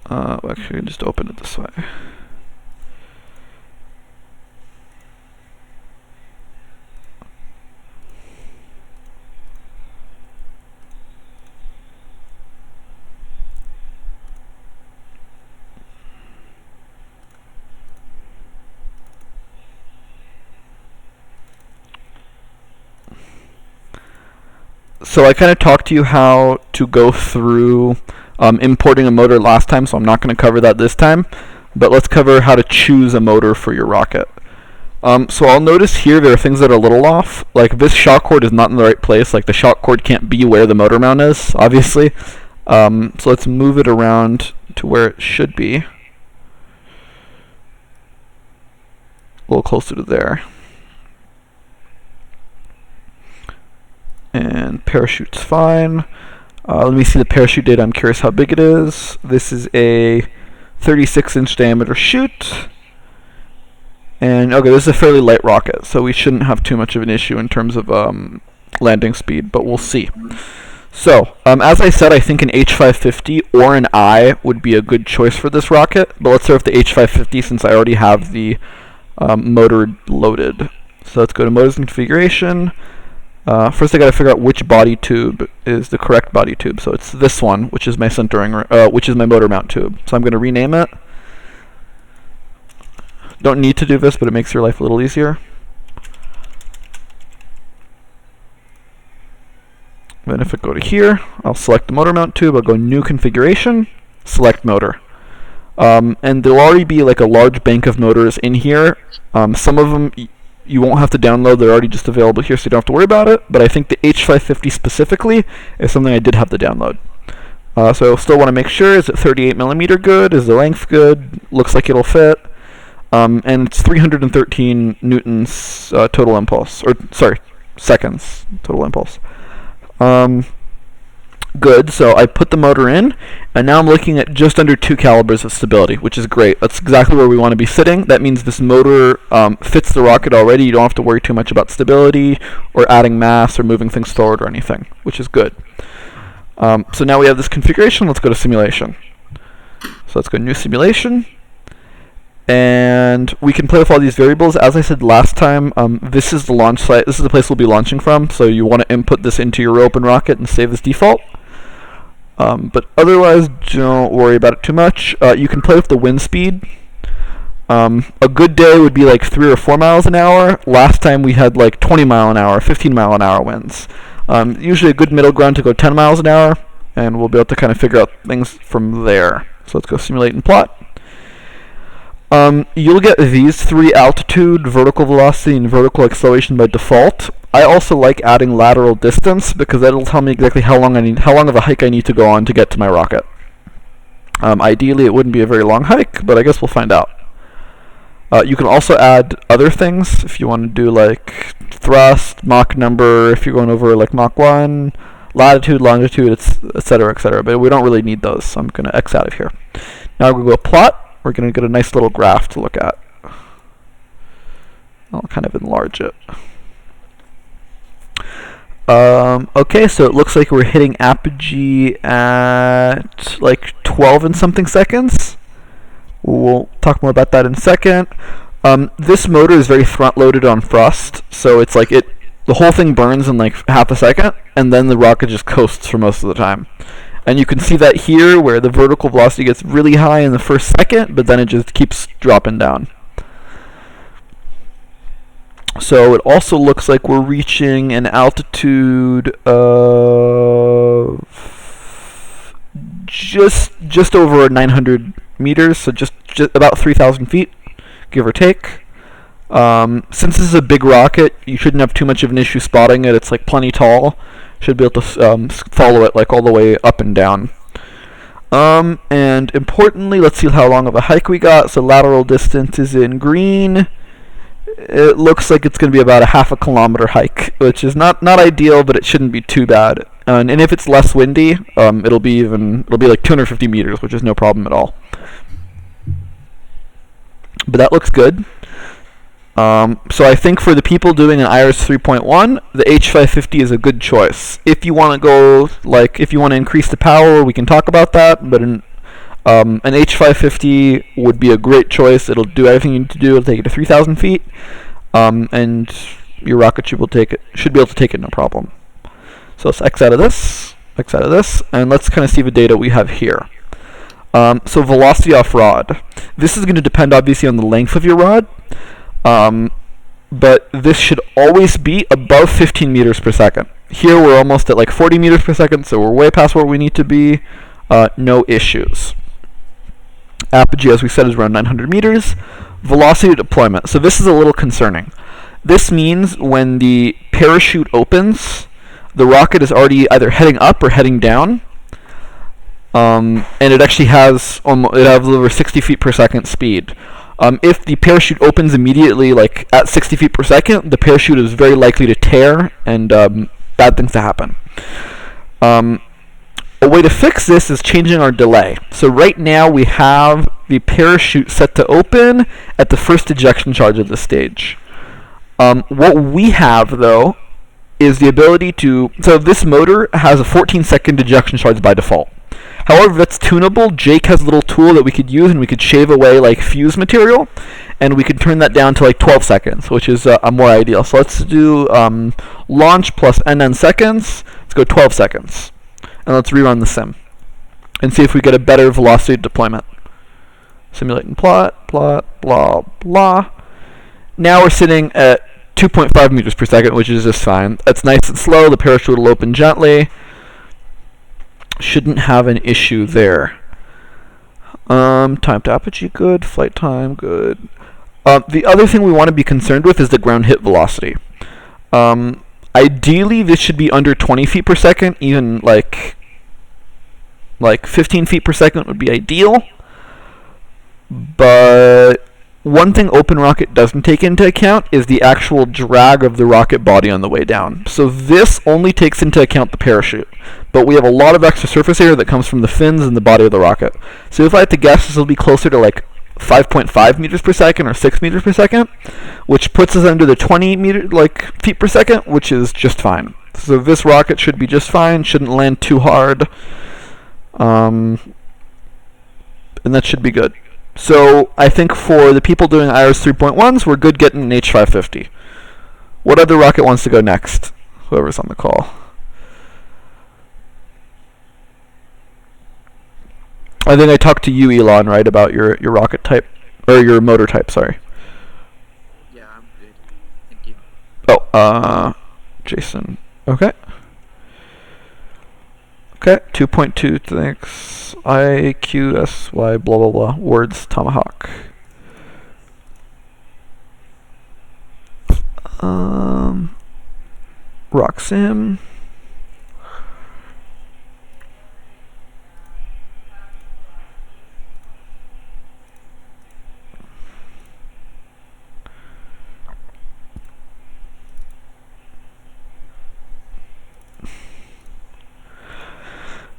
[SPEAKER 1] Actually, just open it this way. So I kind of talked to you how to go through importing a motor last time, so I'm not going to cover that this time. But let's cover how to choose a motor for your rocket. So I'll notice here there are things that are a little off. Like this shock cord is not in the right place. Like the shock cord can't be where the motor mount is, obviously. So let's move it around to where it should be. A little closer to there. And parachute's fine. Let me see the parachute data. I'm curious how big it is. This is a 36-inch diameter chute. And okay, this is a fairly light rocket, so we shouldn't have too much of an issue in terms of landing speed, but we'll see. So, as I said, I think an H550 or an I would be a good choice for this rocket, but let's start with the H550 since I already have the motor loaded. So let's go to motors and configuration. First I gotta figure out which body tube is the correct body tube. So it's this one, which is my which is my motor mount tube. So I'm gonna rename it. Don't need to do this, but it makes your life a little easier. Then if I go to here, I'll select the motor mount tube, I'll go new configuration, select motor. And there'll already be like a large bank of motors in here. Some of them you won't have to download, they're already just available here so you don't have to worry about it, but I think the H550 specifically is something I did have to download. So I still want to make sure, is it 38mm good, is the length good, looks like it'll fit, and it's 313 newtons total impulse, or sorry, seconds total impulse. Good, so I put the motor in, and now I'm looking at just under 2 calibers of stability, which is great. That's exactly where we want to be sitting. That means this motor fits the rocket already. You don't have to worry too much about stability, or adding mass, or moving things forward or anything, which is good. So now we have this configuration. Let's go to simulation. So let's go to new simulation. And we can play with all these variables. As I said last time, this is the launch site. This is the place we'll be launching from. So you want to input this into your open rocket and save as default. But otherwise, don't worry about it too much. You can play with the wind speed. A good day would be like 3 or 4 miles an hour. Last time we had like 20 mile an hour, 15 mile an hour winds. Usually a good middle ground to go 10 miles an hour, and we'll be able to kind of figure out things from there. So let's go simulate and plot. You'll get these 3: altitude, vertical velocity, and vertical acceleration by default. I also like adding lateral distance because that'll tell me exactly how long of a hike I need to go on to get to my rocket. Ideally, it wouldn't be a very long hike, but I guess we'll find out. You can also add other things if you want to do like thrust, Mach number, if you're going over like Mach 1, latitude, longitude, etc., etc. But we don't really need those, so I'm going to X out of here. Now we're going to go plot. We're going to get a nice little graph to look at. I'll kind of enlarge it. Okay, so it looks like we're hitting apogee at like 12 and something seconds. We'll talk more about that in a second. This motor is very front-loaded on thrust, so it's like the whole thing burns in like half a second, and then the rocket just coasts for most of the time. And you can see that here, where the vertical velocity gets really high in the first second, but then it just keeps dropping down. So it also looks like we're reaching an altitude of just over 900 meters, so just about 3,000 feet, give or take. Since this is a big rocket, you shouldn't have too much of an issue spotting it. It's like plenty tall. Should be able to follow it like all the way up and down. And importantly, let's see how long of a hike we got. So lateral distance is in green. It looks like it's going to be about a half a kilometer hike, which is not ideal, but it shouldn't be too bad. And if it's less windy, it'll be like 250 meters, which is no problem at all. But that looks good. So I think for the people doing an IRIS 3.1, the H550 is a good choice. If you want to go, like, if you want to increase the power, we can talk about that, but an H550 would be a great choice. It'll do everything you need to do. It'll take it to 3,000 feet, and your rocket should be able to take it no problem. So let's X out of this, and let's kind of see the data we have here. So velocity off rod. This is going to depend obviously on the length of your rod. But this should always be above 15 meters per second. Here we're almost at like 40 meters per second, so we're way past where we need to be. No issues. Apogee, as we said, is around 900 meters. Velocity deployment. So this is a little concerning. This means when the parachute opens, the rocket is already either heading up or heading down. And it actually has over 60 feet per second speed. If the parachute opens immediately, like at 60 feet per second, the parachute is very likely to tear and bad things to happen. A way to fix this is changing our delay. So right now we have the parachute set to open at the first ejection charge of the stage. What we have, though, is the ability to. So this motor has a 14-second ejection charge by default. However, that's tunable. Jake has a little tool that we could use, and we could shave away like fuse material, and we could turn that down to like 12 seconds, which is a more ideal. So let's do launch plus NN seconds. Let's go 12 seconds, and let's rerun the sim and see if we get a better velocity deployment. Simulate and plot, blah, blah. Now we're sitting at 2.5 meters per second, which is just fine. That's nice and slow. The parachute will open gently. Shouldn't have an issue there. Time to apogee, good. Flight time, good. The other thing we want to be concerned with is the ground hit velocity. Ideally, this should be under 20 feet per second. Even like 15 feet per second would be ideal. But one thing OpenRocket doesn't take into account is the actual drag of the rocket body on the way down. So this only takes into account the parachute. But we have a lot of extra surface area that comes from the fins and the body of the rocket. So if I had to guess, this will be closer to like 5.5 meters per second or 6 meters per second, which puts us under the 20 feet per second, which is just fine. So this rocket should be just fine, shouldn't land too hard, and that should be good. So I think for the people doing IRS 3.1s, we're good getting an H550. What other rocket wants to go next? Whoever's on the call. I think I talked to you, Elon, right, about your rocket type, or your motor type, sorry.
[SPEAKER 5] Yeah, I'm good. Thank you.
[SPEAKER 1] Oh, Jason. Okay. Okay, 2.2, thanks. IQSY, blah, blah, blah. Words, Tomahawk. Roxim.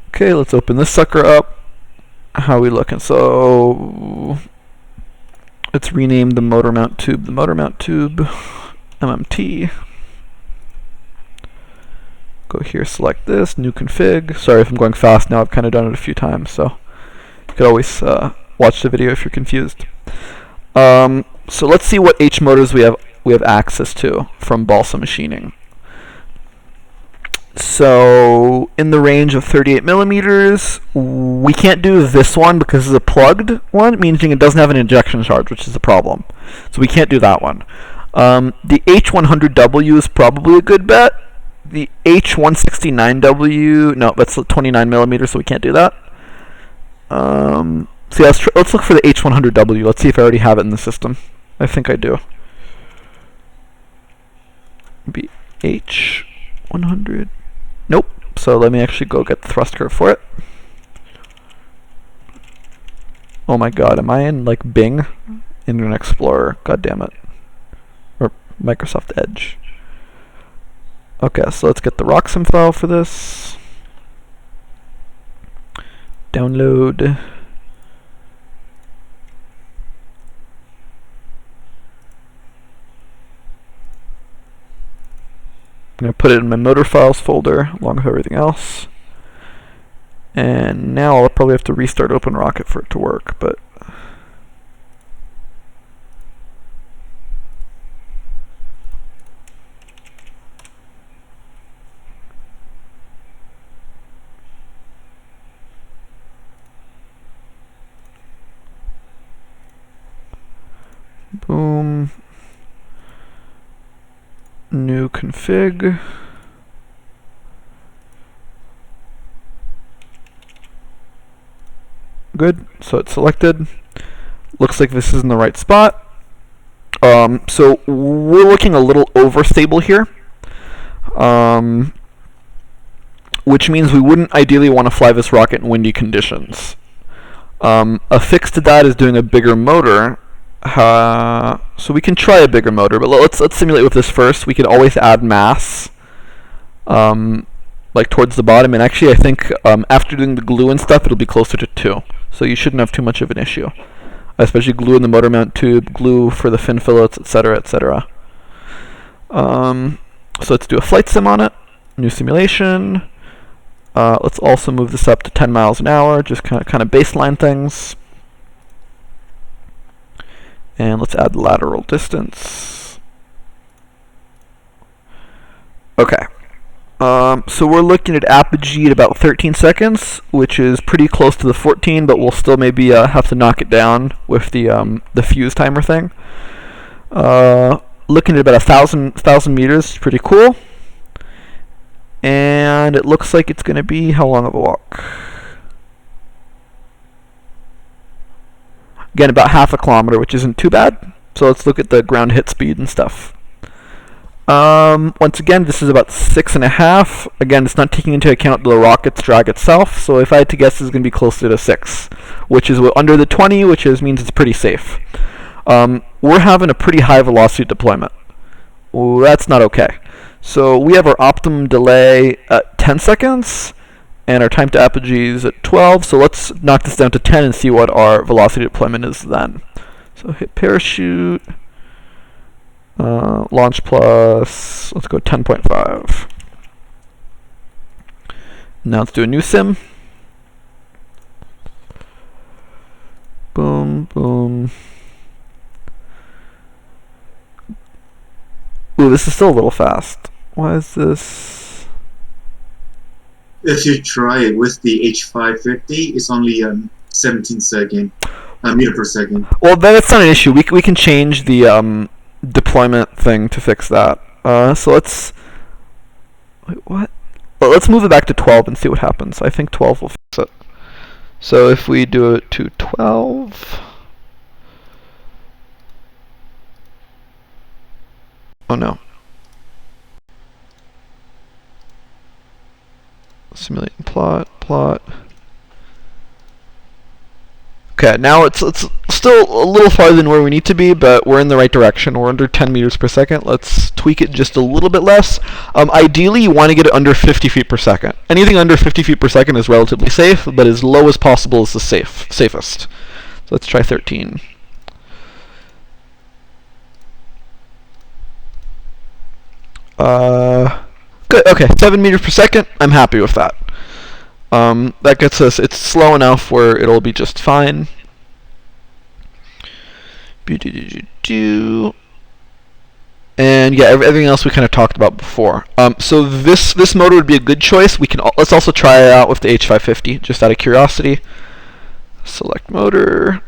[SPEAKER 1] Okay, let's open this sucker up. How are we looking? So let's rename the motor mount tube MMT. Go here, select this, new config. Sorry if I'm going fast now, I've kind of done it a few times, so you could always watch the video if you're confused. So let's see what H motors we have access to from balsa machining. So in the range of 38 millimeters, we can't do this one because it's a plugged one, meaning it doesn't have an injection charge, which is a problem. So we can't do that one. The H100W is probably a good bet. The H169W, no, that's 29 millimeters, so we can't do that. So yeah, let's look for the H100W. Let's see if I already have it in the system. I think I do. Be H100. Nope. So let me actually go get the thrust curve for it. Oh my god, am I in like Bing? Internet Explorer, god damn it. Or Microsoft Edge. Okay, so let's get the Roxim file for this. Download. I'm going to put it in my motor files folder along with everything else. And now I'll probably have to restart OpenRocket for it to work, but boom. New config. Good, so it's selected. Looks like this is in the right spot. So we're looking a little overstable here, which means we wouldn't ideally want to fly this rocket in windy conditions. A fix to that is doing a bigger motor. So we can try a bigger motor, but let's simulate with this first. We can always add mass, like towards the bottom. And actually, I think after doing the glue and stuff, it'll be closer to 2. So you shouldn't have too much of an issue, especially glue in the motor mount tube, glue for the fin fillets, etc., etc. So let's do a flight sim on it. New simulation. Let's also move this up to 10 miles an hour, just kind of baseline things. And let's add lateral distance. Okay. So we're looking at apogee at about 13 seconds, which is pretty close to the 14, but we'll still maybe have to knock it down with the fuse timer thing. Looking at about 1,000 meters, pretty cool. And it looks like it's going to be how long of a walk? Again, about half a kilometer, which isn't too bad. So let's look at the ground hit speed and stuff. Once again, this is about 6.5. Again, it's not taking into account the rocket's drag itself. So if I had to guess, it's going to be closer to 6, which is under the 20, which means it's pretty safe. We're having a pretty high velocity deployment. Ooh, that's not okay. So we have our optimum delay at 10 seconds, and our time to apogee is at 12. So let's knock this down to 10 and see what our velocity deployment is then. So hit parachute, launch plus, let's go 10.5. Now let's do a new sim. Boom, boom. Ooh, this is still a little fast. Why is this?
[SPEAKER 6] If you try it with the H550, it's only 17 meter per second.
[SPEAKER 1] Well, then it's not an issue. We can change the deployment thing to fix that. So let's wait, what? Well, let's move it back to 12 and see what happens. I think 12 will fix it. So if we do it to 12. Oh no. Simulating plot. Okay, now it's still a little farther than where we need to be, but we're in the right direction. We're under 10 meters per second. Let's tweak it just a little bit less. Ideally, you want to get it under 50 feet per second. Anything under 50 feet per second is relatively safe, but as low as possible is the safest. So let's try 13. Good. Okay, 7 meters per second. I'm happy with that. That gets us. It's slow enough where it'll be just fine. And yeah, everything else we kind of talked about before. So this motor would be a good choice. Let's also try it out with the H550, just out of curiosity. Select motor.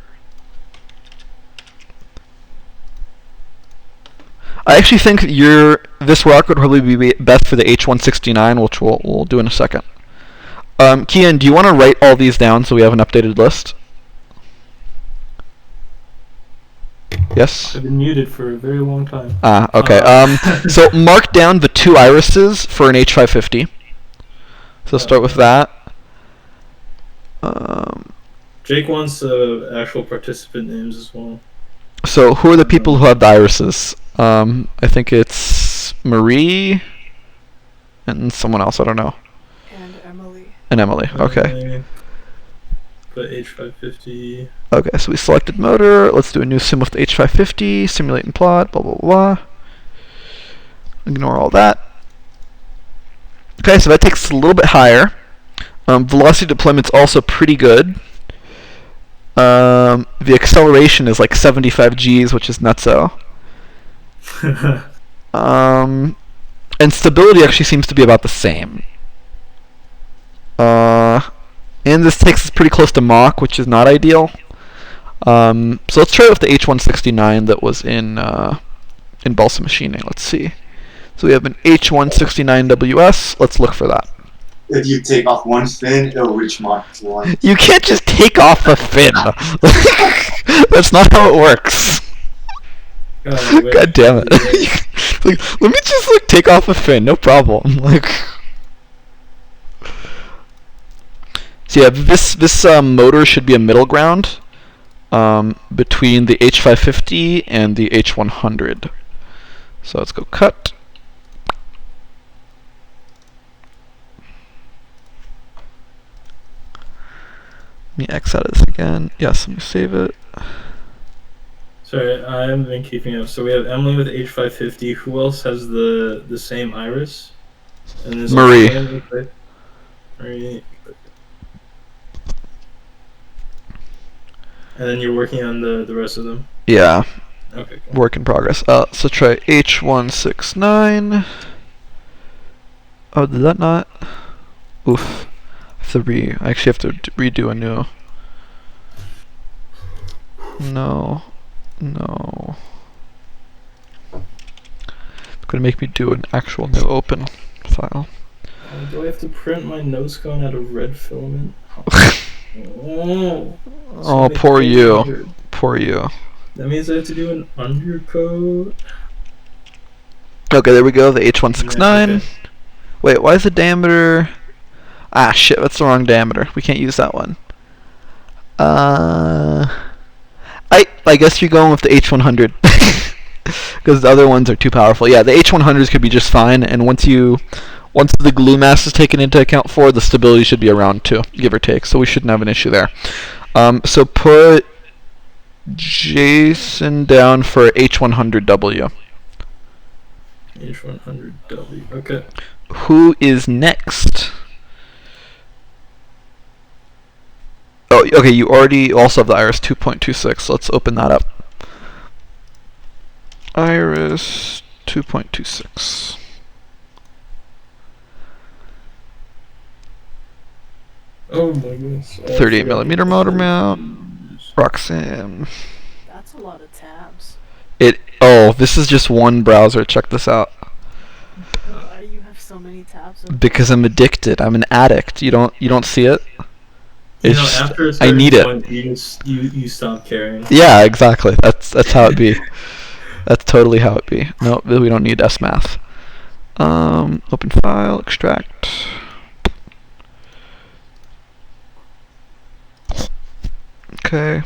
[SPEAKER 1] I actually think this rocket would probably be best for the H169, which we'll do in a second. Kian, do you want to write all these down so we have an updated list? Yes?
[SPEAKER 2] I've been muted for a very long time.
[SPEAKER 1] Okay. So mark down the 2 irises for an H550. So start with that.
[SPEAKER 2] Jake wants actual participant names as well.
[SPEAKER 1] So who are the people who have the irises? I think it's Marie and someone else, I don't know. And Emily, okay.
[SPEAKER 2] Put H550.
[SPEAKER 1] Okay, so we selected motor. Let's do a new sim with the H550. Simulate and plot, blah, blah, blah. Ignore all that. Okay, so that takes us a little bit higher. Velocity deployment's also pretty good. The acceleration is like 75 Gs, which is nutso. And stability actually seems to be about the same. And this takes us pretty close to Mach, which is not ideal. So let's try it with the H169 that was in balsa machining. Let's see. So we have an H169WS. Let's look for that.
[SPEAKER 6] If you take off one fin, it'll reach Mach 1.
[SPEAKER 1] You can't just take off a fin. That's not how it works. God damn it. Like, let me just take off a fin, no problem. So yeah, this motor should be a middle ground between the H550 and the H100. So let's go cut. Let me X out of this again. Yes, let me save it.
[SPEAKER 2] Sorry, I haven't been keeping up. So we have Emily with H550. Who else has the same iris? And there's
[SPEAKER 1] Marie.
[SPEAKER 2] Marie. And then you're working on the rest of them?
[SPEAKER 1] Yeah.
[SPEAKER 2] Okay, cool.
[SPEAKER 1] Work in progress. So try H169. Oh, did that not? Oof. I actually have to redo a new. No. It's gonna make me do an actual new open file.
[SPEAKER 2] Do I have to print my nose cone out of red filament?
[SPEAKER 1] Oh, poor you. Poor you.
[SPEAKER 2] That means I have to do an undercoat.
[SPEAKER 1] Okay, there we go. The H169.
[SPEAKER 2] Okay.
[SPEAKER 1] Wait, why is the diameter? Ah, shit. That's the wrong diameter. We can't use that one. I guess you're going with the H100 because the other ones are too powerful. Yeah, the H100s could be just fine, and once the glue mass is taken into account for, the stability should be around 2, give or take. So we shouldn't have an issue there. So put Jason down for H100W.
[SPEAKER 2] H100W. Okay.
[SPEAKER 1] Who is next? Oh, okay, you already also have the Iris 2.26. Let's open that up. Iris 2.26.
[SPEAKER 2] Oh my goodness.
[SPEAKER 1] 38 millimeter motor mount. Roxanne.
[SPEAKER 4] That's a lot of tabs.
[SPEAKER 1] Oh, this is just one browser. Check this out.
[SPEAKER 4] Why do you have so many tabs?
[SPEAKER 1] Because I'm addicted. I'm an addict. You don't see it?
[SPEAKER 2] You
[SPEAKER 1] It's
[SPEAKER 2] know,
[SPEAKER 1] just-
[SPEAKER 2] after a
[SPEAKER 1] I
[SPEAKER 2] certain
[SPEAKER 1] need it.
[SPEAKER 2] point, you stop caring.
[SPEAKER 1] Yeah, exactly. That's how it be. That's totally how it be. No, we don't need SMath. Open file, extract. Okay.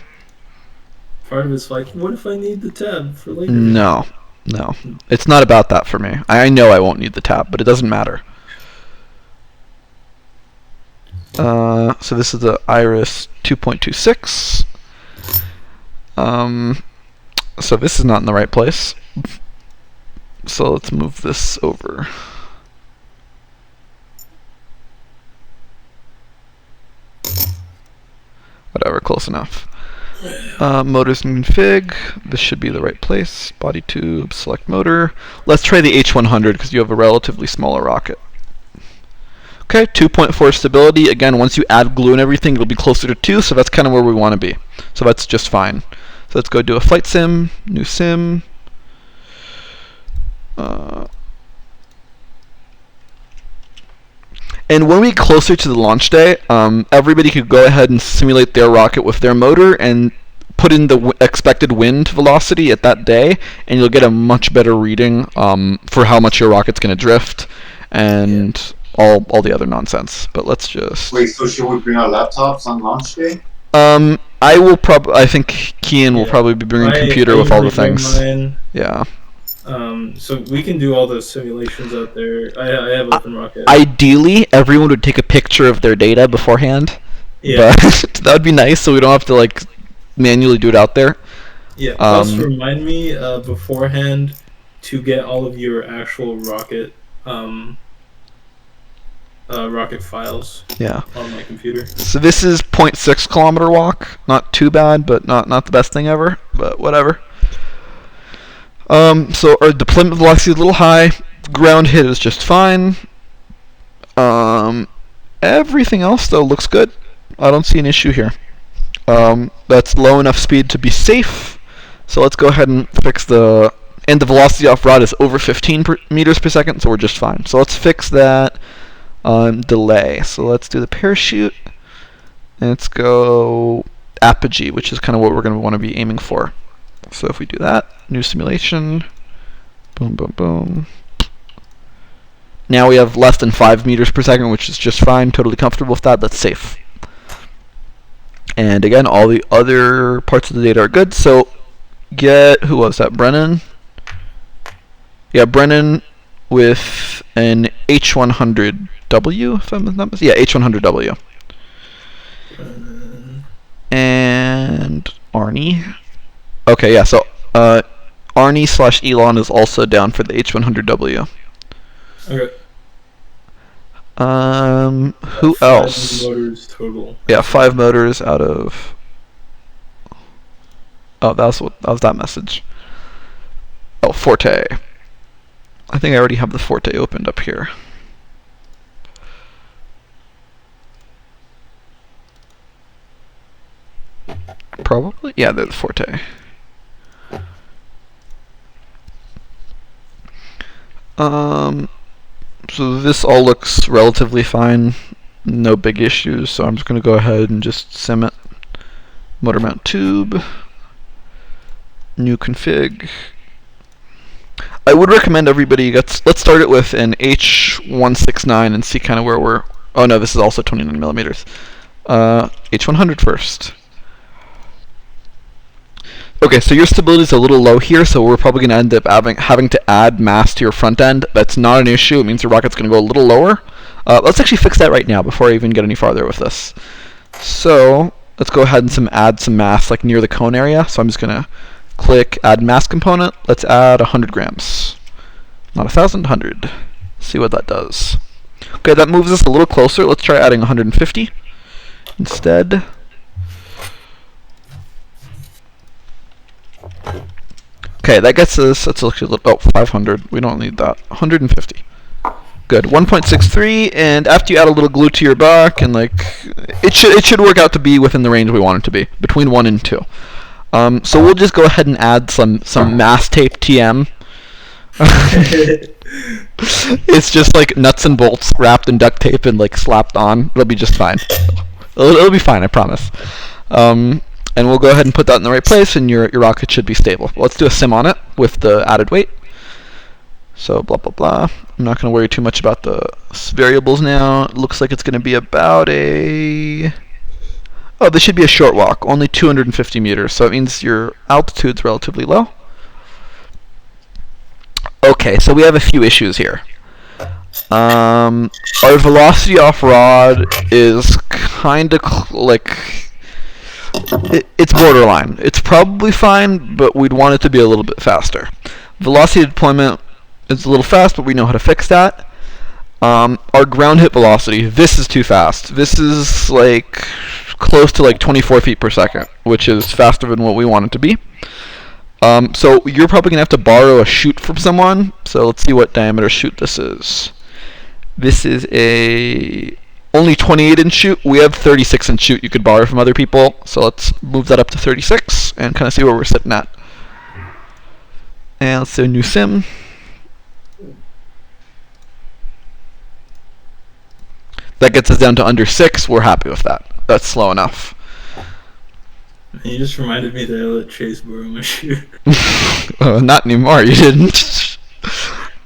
[SPEAKER 2] Part of it's like, what if I need the tab for later?
[SPEAKER 1] No. It's not about that for me. I know I won't need the tab, but it doesn't matter. So this is the Iris 2.26. So this is not in the right place. So let's move this over. Whatever, close enough. Motors and config. This should be the right place. Body tube, select motor. Let's try the H100 because you have a relatively smaller rocket. Okay, 2.4 stability. Again, once you add glue and everything, it'll be closer to 2, so that's kind of where we want to be. So that's just fine. So let's go do a flight sim, new sim. And when we get closer to the launch day, everybody could go ahead and simulate their rocket with their motor and put in the expected wind velocity at that day, and you'll get a much better reading for how much your rocket's going to drift and all the other nonsense. But let's just...
[SPEAKER 6] Wait, so should we bring our laptops on launch day?
[SPEAKER 1] I think Kian will probably be bringing a computer with all the
[SPEAKER 2] usually bring
[SPEAKER 1] things.
[SPEAKER 2] mine.
[SPEAKER 1] Yeah.
[SPEAKER 2] So we can do all those simulations out there. I have OpenRocket.
[SPEAKER 1] Ideally, everyone would take a picture of their data beforehand.
[SPEAKER 2] Yeah.
[SPEAKER 1] But that would be nice, so we don't have to manually do it out there.
[SPEAKER 2] Yeah. Plus, remind me beforehand to get all of your actual rocket rocket files.
[SPEAKER 1] Yeah.
[SPEAKER 2] On my computer.
[SPEAKER 1] So this is 0.6 kilometer walk. Not too bad, but not the best thing ever. But whatever. So our deployment velocity is a little high. Ground hit is just fine. Everything else though looks good. I don't see an issue here. That's low enough speed to be safe. So let's go ahead and fix and the velocity off rod is over 15 meters per second, so we're just fine. So let's fix that delay. So let's do the parachute. And let's go apogee, which is kind of what we're going to want to be aiming for. So if we do that, new simulation, boom, boom, boom. Now we have less than 5 meters per second, which is just fine, totally comfortable with that, that's safe. And again, all the other parts of the data are good, so who was that, Brennan? Yeah, Brennan with an H100W, if I'm not mistaken. Yeah, H100W. And Arnie. Okay, yeah, so Arnie/Elon is also down for the H100W.
[SPEAKER 2] Okay.
[SPEAKER 1] Who
[SPEAKER 2] 5
[SPEAKER 1] else?
[SPEAKER 2] motors total.
[SPEAKER 1] Yeah, 5 motors out of. Oh, that was that message. Oh, Forte. I think I already have the Forte opened up here. Probably? Yeah, they're the Forte. So this all looks relatively fine. No big issues, so I'm just going to go ahead and just sim it. Motor mount tube. New config. I would recommend everybody let's start it with an H169 and see kind of where we're. Oh no, this is also 29 millimeters. H100 first. Okay, so your stability is a little low here, so we're probably going to end up having to add mass to your front end. That's not an issue. It means your rocket's going to go a little lower. Let's actually fix that right now before I even get any farther with this. So let's go ahead and add some mass like near the cone area. So I'm just going to click Add Mass Component. Let's add 100 grams. Not 1,000, 100. See what that does. Okay, that moves us a little closer. Let's try adding 150 instead. Okay, that gets us, let's look at, oh, 500. We don't need that. 150. Good. 1.63, and after you add a little glue to your back, and like, it should work out to be within the range we want it to be, between 1 and 2. So we'll just go ahead and add some mass tape TM. It's just like nuts and bolts wrapped in duct tape and like slapped on. It'll be just fine. It'll be fine, I promise. And we'll go ahead and put that in the right place, and your rocket should be stable. Let's do a sim on it with the added weight. So blah blah blah. I'm not going to worry too much about the variables now. It looks like it's going to be about a. Oh, this should be a short walk, only 250 meters. So it means your altitude's relatively low. Okay, so we have a few issues here. Our velocity off rod is kind of like. It's borderline. It's probably fine, but we'd want it to be a little bit faster. Velocity deployment is a little fast, but we know how to fix that. Our ground hit velocity, this is too fast. This is like close to like 24 feet per second, which is faster than what we want it to be. So you're probably going to have to borrow a chute from someone. So let's see what diameter chute this is. This is a only 28-inch chute. We have 36-inch chute you could borrow from other people. So let's move that up to 36 and kind of see where we're sitting at. And let's do a new sim. That gets us down to under 6. We're happy with that. That's slow enough.
[SPEAKER 2] You just reminded me that I let Chase borrow my shoe.
[SPEAKER 1] Not anymore, you didn't.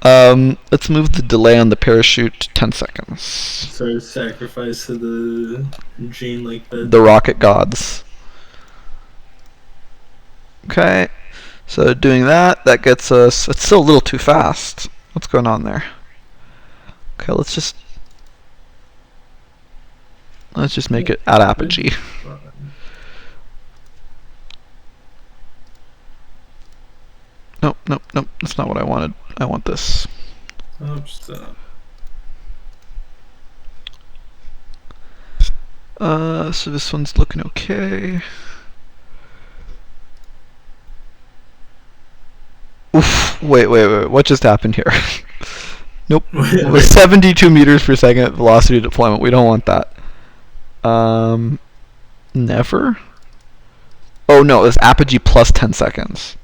[SPEAKER 1] Let's move the delay on the parachute to 10 seconds.
[SPEAKER 2] So sacrifice to the gene like that.
[SPEAKER 1] The rocket gods. Okay, so doing that gets us. It's still a little too fast. What's going on there? Okay, let's just make it at apogee. Nope, that's not what I wanted. I want this. So this one's looking okay. Oof, wait, what just happened here? Nope. 72 meters per second velocity deployment. We don't want that. Never? Oh no, it's apogee plus 10 seconds.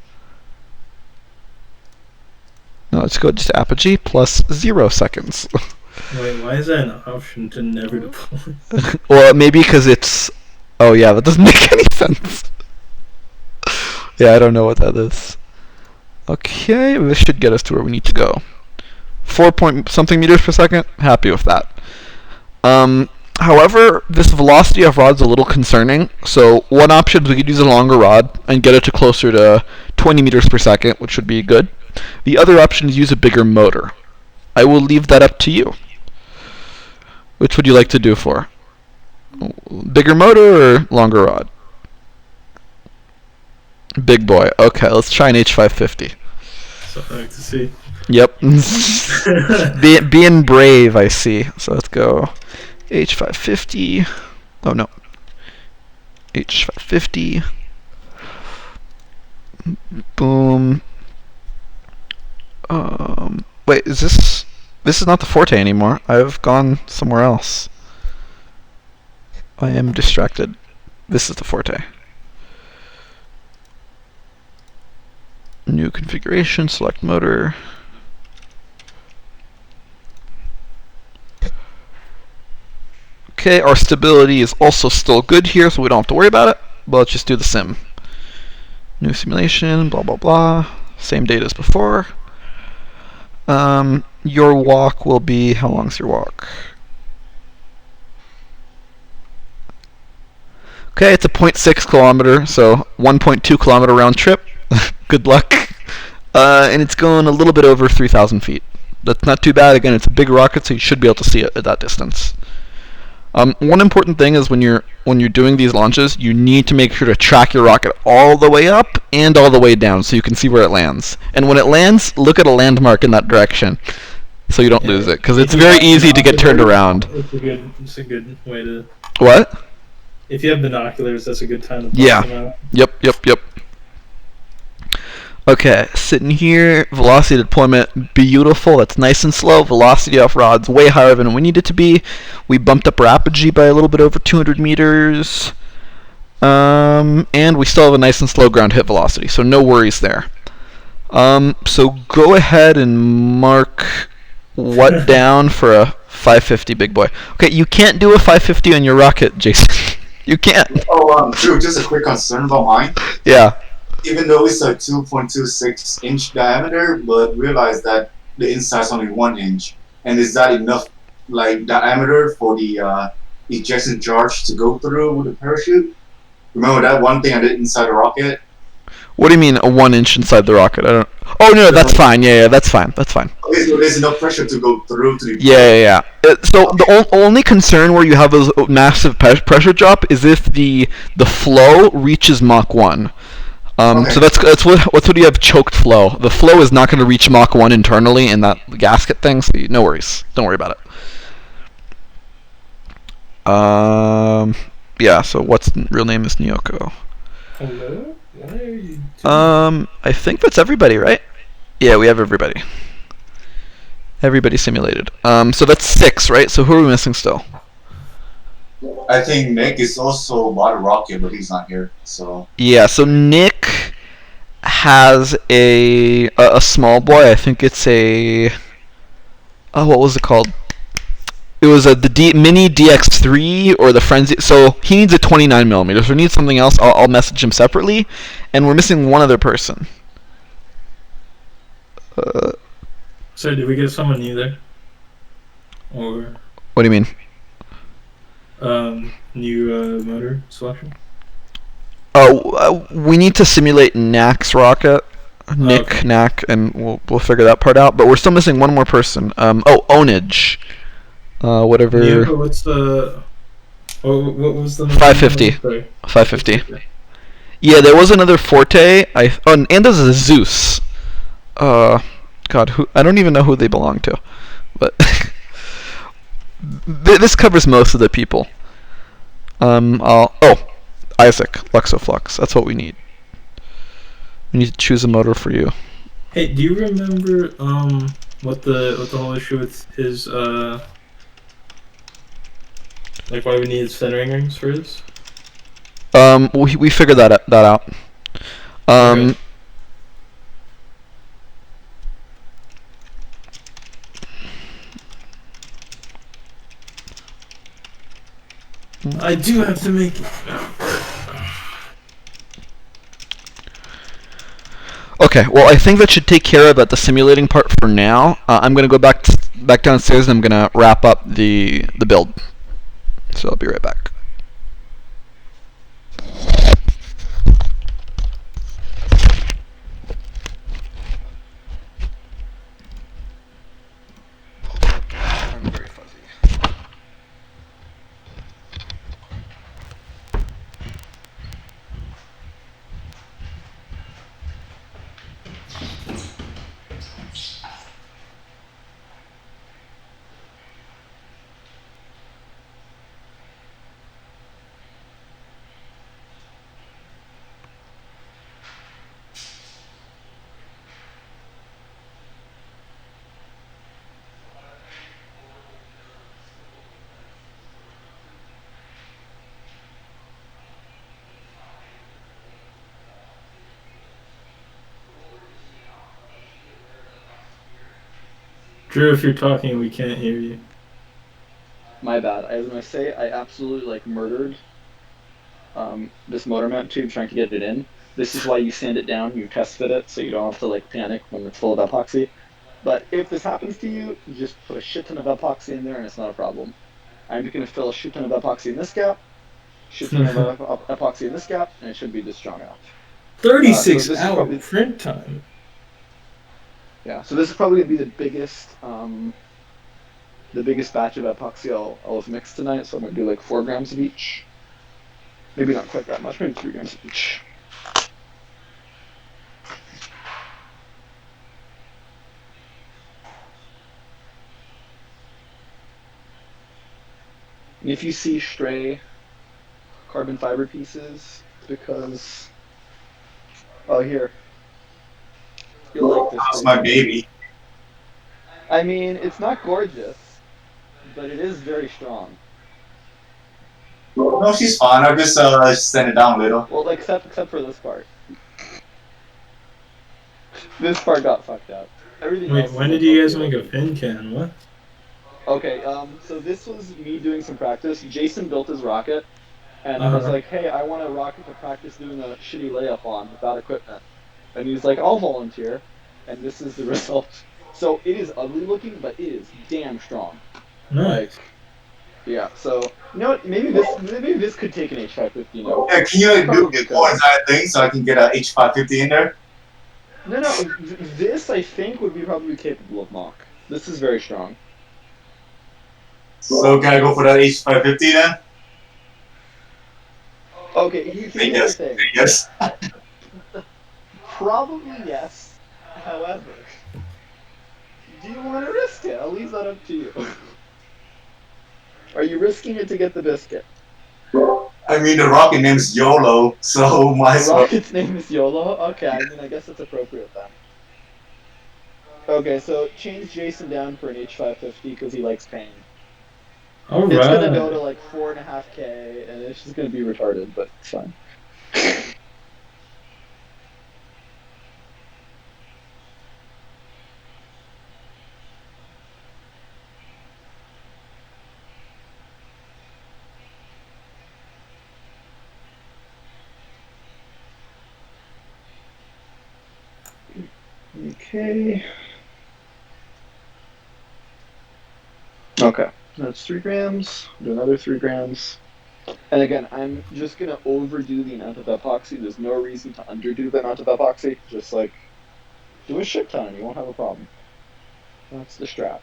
[SPEAKER 1] No, let's go just apogee plus 0 seconds.
[SPEAKER 2] Wait, why is that an option to never deploy?
[SPEAKER 1] Well, maybe because it's. Oh yeah, that doesn't make any sense. Yeah, I don't know what that is. Okay, this should get us to where we need to go. 4-point-something meters per second. Happy with that. However, this velocity of rod's a little concerning. So one option is we could use a longer rod and get it to closer to 20 meters per second, which would be good. The other option is use a bigger motor. I will leave that up to you. Which would you like to do for? Bigger motor or longer rod? Big boy. Okay, let's try an H550.
[SPEAKER 2] Something to see.
[SPEAKER 1] Yep. Being brave, I see. So let's go H550. Oh no. H550. Boom. Wait, is this... This is not the Forte anymore. I've gone somewhere else. I am distracted. This is the Forte. New configuration, select motor. Okay, our stability is also still good here, so we don't have to worry about it. But let's just do the sim. New simulation, blah blah blah. Same data as before. Your walk will be, how long's your walk? Okay, it's a 0.6 kilometer, so 1.2 kilometer round trip. Good luck. And it's going a little bit over 3,000 feet. That's not too bad. Again, it's a big rocket, so you should be able to see it at that distance. One important thing is when you're doing these launches, you need to make sure to track your rocket all the way up and all the way down so you can see where it lands. And when it lands, look at a landmark in that direction so you don't lose it, because it's very easy to get turned around.
[SPEAKER 2] It's a good way to...
[SPEAKER 1] What?
[SPEAKER 2] If you have binoculars, that's a good time to point them out.
[SPEAKER 1] Yep. Okay, sitting here, velocity deployment, beautiful, that's nice and slow. Velocity off rod's way higher than we need it to be. We bumped up our apogee by a little bit over 200 meters. And we still have a nice and slow ground hit velocity, so no worries there. So go ahead and mark what down for a 550 big boy. Okay, you can't do a 550 on your rocket, Jason. You can't.
[SPEAKER 6] Oh, Drew, just a quick concern about mine.
[SPEAKER 1] Yeah.
[SPEAKER 6] Even though it's a 2.26 inch diameter, but realize that the inside's only 1 inch. And is that enough, like, diameter for the ejection charge to go through with the parachute? Remember that one thing I did inside the rocket?
[SPEAKER 1] What do you mean, a 1 inch inside the rocket? I don't. Oh no, that's fine. Yeah, that's fine. That's fine.
[SPEAKER 6] Okay, so there's enough pressure to go through to the.
[SPEAKER 1] Yeah. So the only concern where you have a massive pressure drop is if the flow reaches Mach 1.
[SPEAKER 6] Okay.
[SPEAKER 1] So that's what you have choked flow. The flow is not going to reach Mach 1 internally in that gasket thing. So no worries. Don't worry about it. Yeah. So what's real name is Nyoko.
[SPEAKER 2] Hello? Why are you doing
[SPEAKER 1] I think that's everybody, right? Yeah, we have everybody. Everybody simulated. So that's 6, right? So who are we missing still?
[SPEAKER 6] I think Nick is also about a rocket, but he's not here. So
[SPEAKER 1] Yeah, so Nick has a small boy. I think it's a... Oh, what was it called? It was the Mini DX3 or the Frenzy. So he needs a 29 millimeter. So we need something else. I'll message him separately. And we're missing one other person.
[SPEAKER 2] So did we get someone new there? Or
[SPEAKER 1] What do you mean?
[SPEAKER 2] new motor selection?
[SPEAKER 1] Oh, we need to simulate Knack's rocket. Nick,
[SPEAKER 2] Okay.
[SPEAKER 1] Knack, and we'll figure that part out. But we're still missing one more person. Ownage. Whatever.
[SPEAKER 2] Yeah, but what's the... What was the...
[SPEAKER 1] 550.
[SPEAKER 2] Sorry.
[SPEAKER 1] 550. Yeah, there was another Forte. And there's a Zeus. God, I don't even know who they belong to, but this covers most of the people. Isaac Luxoflux. That's what we need. We need to choose a motor for you.
[SPEAKER 2] Hey, do you remember what the whole issue with his like why we needed centering rings for his?
[SPEAKER 1] We figured that out.
[SPEAKER 2] Okay. I do have to make it.
[SPEAKER 1] Okay, well, I think that should take care of the simulating part for now. I'm gonna go back downstairs and I'm gonna wrap up the build. So I'll be right back. I'm very fuzzy.
[SPEAKER 2] Drew, if you're talking, we can't hear you.
[SPEAKER 3] My bad. I was gonna say I absolutely like murdered this motor mount tube trying to get it in. This is why you sand it down, you test fit it, so you don't have to like panic when it's full of epoxy. But if this happens to you, you just put a shit ton of epoxy in there and it's not a problem. I'm just gonna fill a shit ton of epoxy in this gap, shit ton of epoxy in this gap, and it should be just strong enough.
[SPEAKER 2] 36
[SPEAKER 3] this is
[SPEAKER 2] hour
[SPEAKER 3] probably
[SPEAKER 2] print time.
[SPEAKER 3] yeah. So this is probably gonna be the biggest batch of epoxy I'll have mixed tonight. So I'm gonna do like 4 grams of each. Maybe not quite that much. Maybe 3 grams of each. And if you see stray carbon fiber pieces, it's because here you'll like this.
[SPEAKER 6] How's my baby?
[SPEAKER 3] I mean, it's not gorgeous, but it is very strong.
[SPEAKER 6] No, she's fine. I'll just send it down a little.
[SPEAKER 3] Well, except for this part. This part got fucked up. Everything
[SPEAKER 2] Wait,
[SPEAKER 3] else
[SPEAKER 2] when
[SPEAKER 3] is
[SPEAKER 2] did you guys
[SPEAKER 3] okay.
[SPEAKER 2] make a fin can? What?
[SPEAKER 3] Okay, so this was me doing some practice. Jason built his rocket, and I was like, hey, I want a rocket to practice doing a shitty layup on without equipment. And he's like, I'll volunteer. And this is the result. So it is ugly looking, but it is damn strong.
[SPEAKER 2] Nice.
[SPEAKER 3] Yeah, so, you know what, maybe this could take an H550, you know?
[SPEAKER 6] Yeah, can you do the more entire thing so I can get a H550 in there?
[SPEAKER 3] No, this I think would be probably capable of Mach. This is very strong.
[SPEAKER 6] So can I go for that H550 then?
[SPEAKER 3] Okay, here's the thing.
[SPEAKER 6] Yes.
[SPEAKER 3] Probably yes. However, do you want to risk it? I'll leave that up to you. Are you risking it to get the biscuit?
[SPEAKER 6] I mean, the rocket name is YOLO, so might as
[SPEAKER 3] The
[SPEAKER 6] well.
[SPEAKER 3] rocket's name is YOLO? Okay, I mean, I guess it's appropriate then. Okay, so change Jason down for an H550 because he likes pain.
[SPEAKER 2] All
[SPEAKER 3] It's
[SPEAKER 2] right.
[SPEAKER 3] gonna go to like 4.5K, and it's just gonna be retarded, but it's fine. Okay. Okay, that's 3 grams. Do another 3 grams. And again, I'm just gonna overdo the amount of epoxy. There's no reason to underdo the amount of epoxy. Just like do a shit ton, you won't have a problem. That's the strat.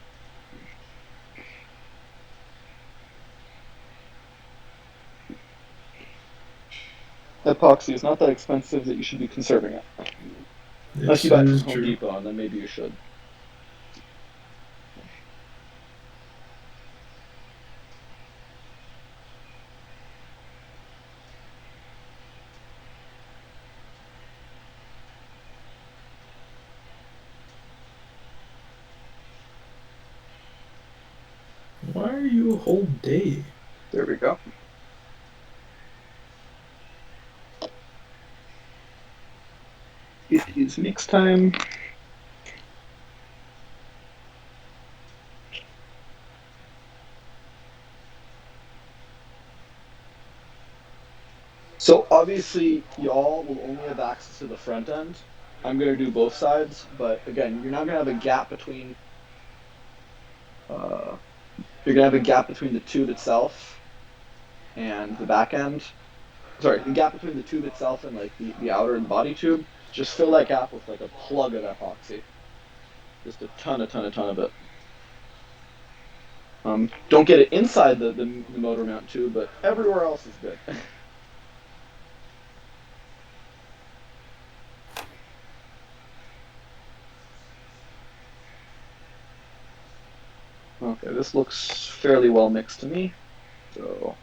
[SPEAKER 3] Epoxy is not that expensive that you should be conserving it. Unless you buy it from Home Depot, and then maybe you should.
[SPEAKER 2] Why are you a whole day?
[SPEAKER 3] There we go. It is mix time. So obviously, y'all will only have access to the front end. I'm gonna do both sides, but again, you're not gonna have a gap between. You're gonna have a gap between the tube itself and the back end. Sorry, the gap between the tube itself and like the outer and body tube. Just fill that gap with like a plug of epoxy. Just a ton of it. Don't get it inside the motor mount tube, but everywhere else is good. Okay, this looks fairly well mixed to me. So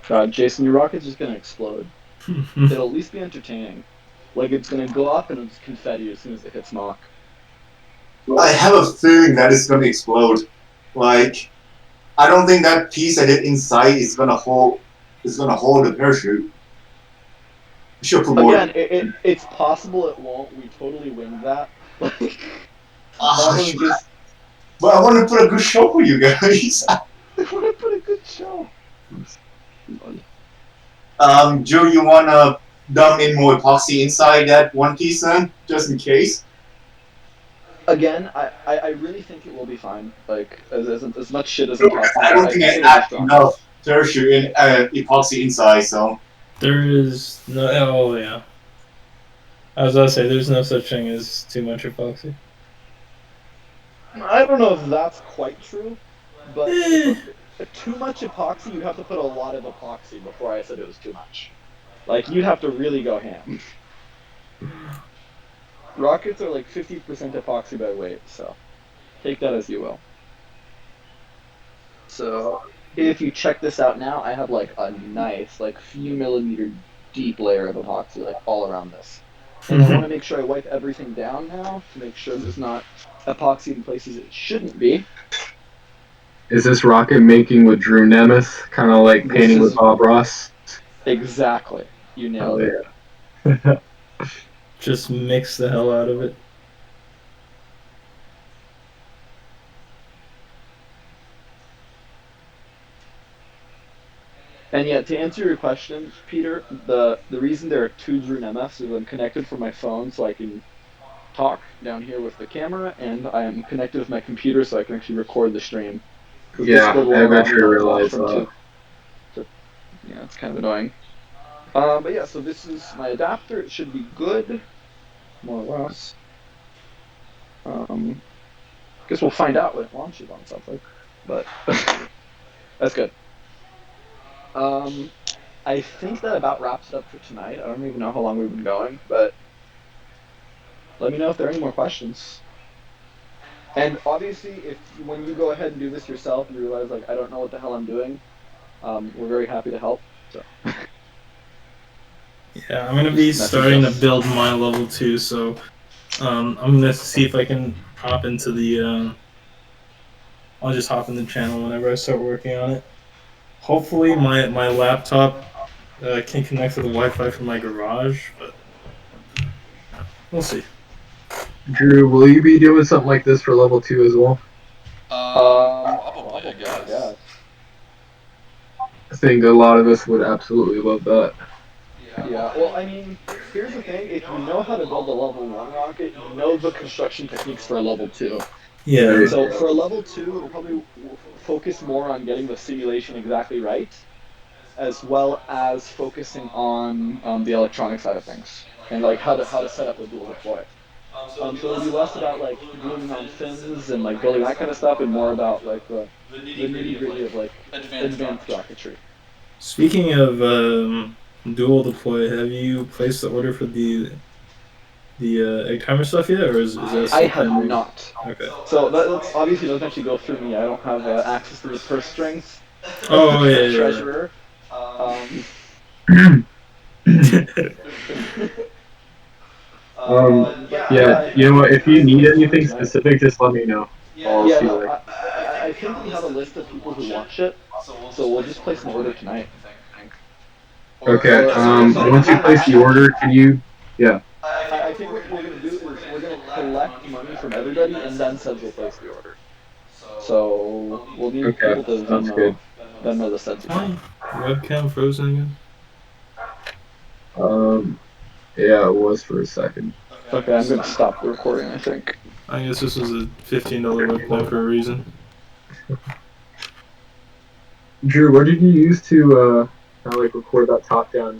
[SPEAKER 3] God, Jason, your rocket's just gonna explode. It'll at least be entertaining. Like, it's gonna go up and it's confetti as soon as it hits Mach.
[SPEAKER 6] I have a feeling that it's gonna explode. Like, I don't think that piece I did inside is gonna hold. Is gonna hold the parachute. Should put more.
[SPEAKER 3] Again, it's possible it won't. We totally winged that. Like, that was
[SPEAKER 6] Sure.
[SPEAKER 3] just.
[SPEAKER 6] But I want to put a good show for you guys.
[SPEAKER 3] I want to put a good show.
[SPEAKER 6] Joe, you wanna dump in more epoxy inside that one piece then, just in case?
[SPEAKER 3] Again, I really think it will be fine. Like, as much shit as I'm talking
[SPEAKER 6] I
[SPEAKER 3] about,
[SPEAKER 6] don't think I
[SPEAKER 3] it'll be
[SPEAKER 6] add
[SPEAKER 3] strong.
[SPEAKER 6] enough parachute in epoxy inside, so.
[SPEAKER 2] There is no. Oh yeah. I was gonna say there's no such thing as too much epoxy.
[SPEAKER 3] I don't know if that's quite true, but
[SPEAKER 2] Eh.
[SPEAKER 3] too much epoxy, you'd have to put a lot of epoxy before I said it was too much. Like, you'd have to really go ham. Rockets are like 50% epoxy by weight, so take that as you will. So, if you check this out now, I have like a nice, like, few millimeter deep layer of epoxy, like, all around this. And I want to make sure I wipe everything down now to make sure there's not epoxy in places it shouldn't be.
[SPEAKER 7] Is this rocket making with Drew Nemeth, kind of like painting with Bob Ross?
[SPEAKER 3] Exactly. You nailed it.
[SPEAKER 7] Yeah.
[SPEAKER 2] Just mix the hell out of it.
[SPEAKER 3] And yeah, to answer your question, Peter, the reason there are two Drew Nemeths is I'm connected from my phone so I can talk down here with the camera, and I am connected with my computer so I can actually record the stream.
[SPEAKER 7] Yeah, I eventually realized that.
[SPEAKER 3] So, yeah, it's kind of annoying. But yeah, so this is my adapter. It should be good, more or less. Guess we'll find out when it launches on something, but that's good. I think that about wraps it up for tonight. I don't even know how long we've been going, but let me know if there are any more questions. And obviously, if when you go ahead and do this yourself and you realize, like, I don't know what the hell I'm doing, we're very happy to help. So.
[SPEAKER 2] Yeah, I'm gonna be starting to build my level 2, so I'm gonna see if I can hop into the. I'll just hop in the channel whenever I start working on it. Hopefully, my laptop can connect to the Wi-Fi from my garage, but we'll see.
[SPEAKER 7] Drew, will you be doing something like this for level 2 as well?
[SPEAKER 5] Probably, I guess.
[SPEAKER 7] I think a lot of us would absolutely love that.
[SPEAKER 3] Yeah, well, I mean, here's the thing. If you know how to build a level 1 rocket, you know the construction techniques for a level 2.
[SPEAKER 2] Yeah.
[SPEAKER 3] So for a level 2, we'll probably focus more on getting the simulation exactly right, as well as focusing on the electronic side of things, and like how to set up a dual deploy. So it'll be less about like gluing on fins and like building that kind of stuff, and more about like the nitty-gritty of like advanced rocketry.
[SPEAKER 2] Speaking of dual deploy, have you placed the order for the egg timer stuff yet, or is that?
[SPEAKER 3] I have not.
[SPEAKER 2] Okay.
[SPEAKER 3] So that obviously doesn't actually go through me. I don't have access to the purse strings.
[SPEAKER 2] Oh yeah.
[SPEAKER 3] Treasurer.
[SPEAKER 7] Yeah, you know what? If you need anything specific, just let me know. I'll see you later.
[SPEAKER 3] I think we have a list of people who want shit, so we'll just place an order tonight. I think.
[SPEAKER 7] Okay. Once you place the order, can you? Yeah.
[SPEAKER 3] I think what we're gonna do is we're gonna collect money from everybody, and then SEDS will place the order. So we'll need people to Venmo the SEDS account.
[SPEAKER 2] Webcam frozen again?
[SPEAKER 7] Yeah, it was for a second.
[SPEAKER 3] Okay, I'm gonna stop the recording, I think.
[SPEAKER 2] I guess this was a $15 webcam for a reason.
[SPEAKER 7] Drew, what did you use to like record that top-down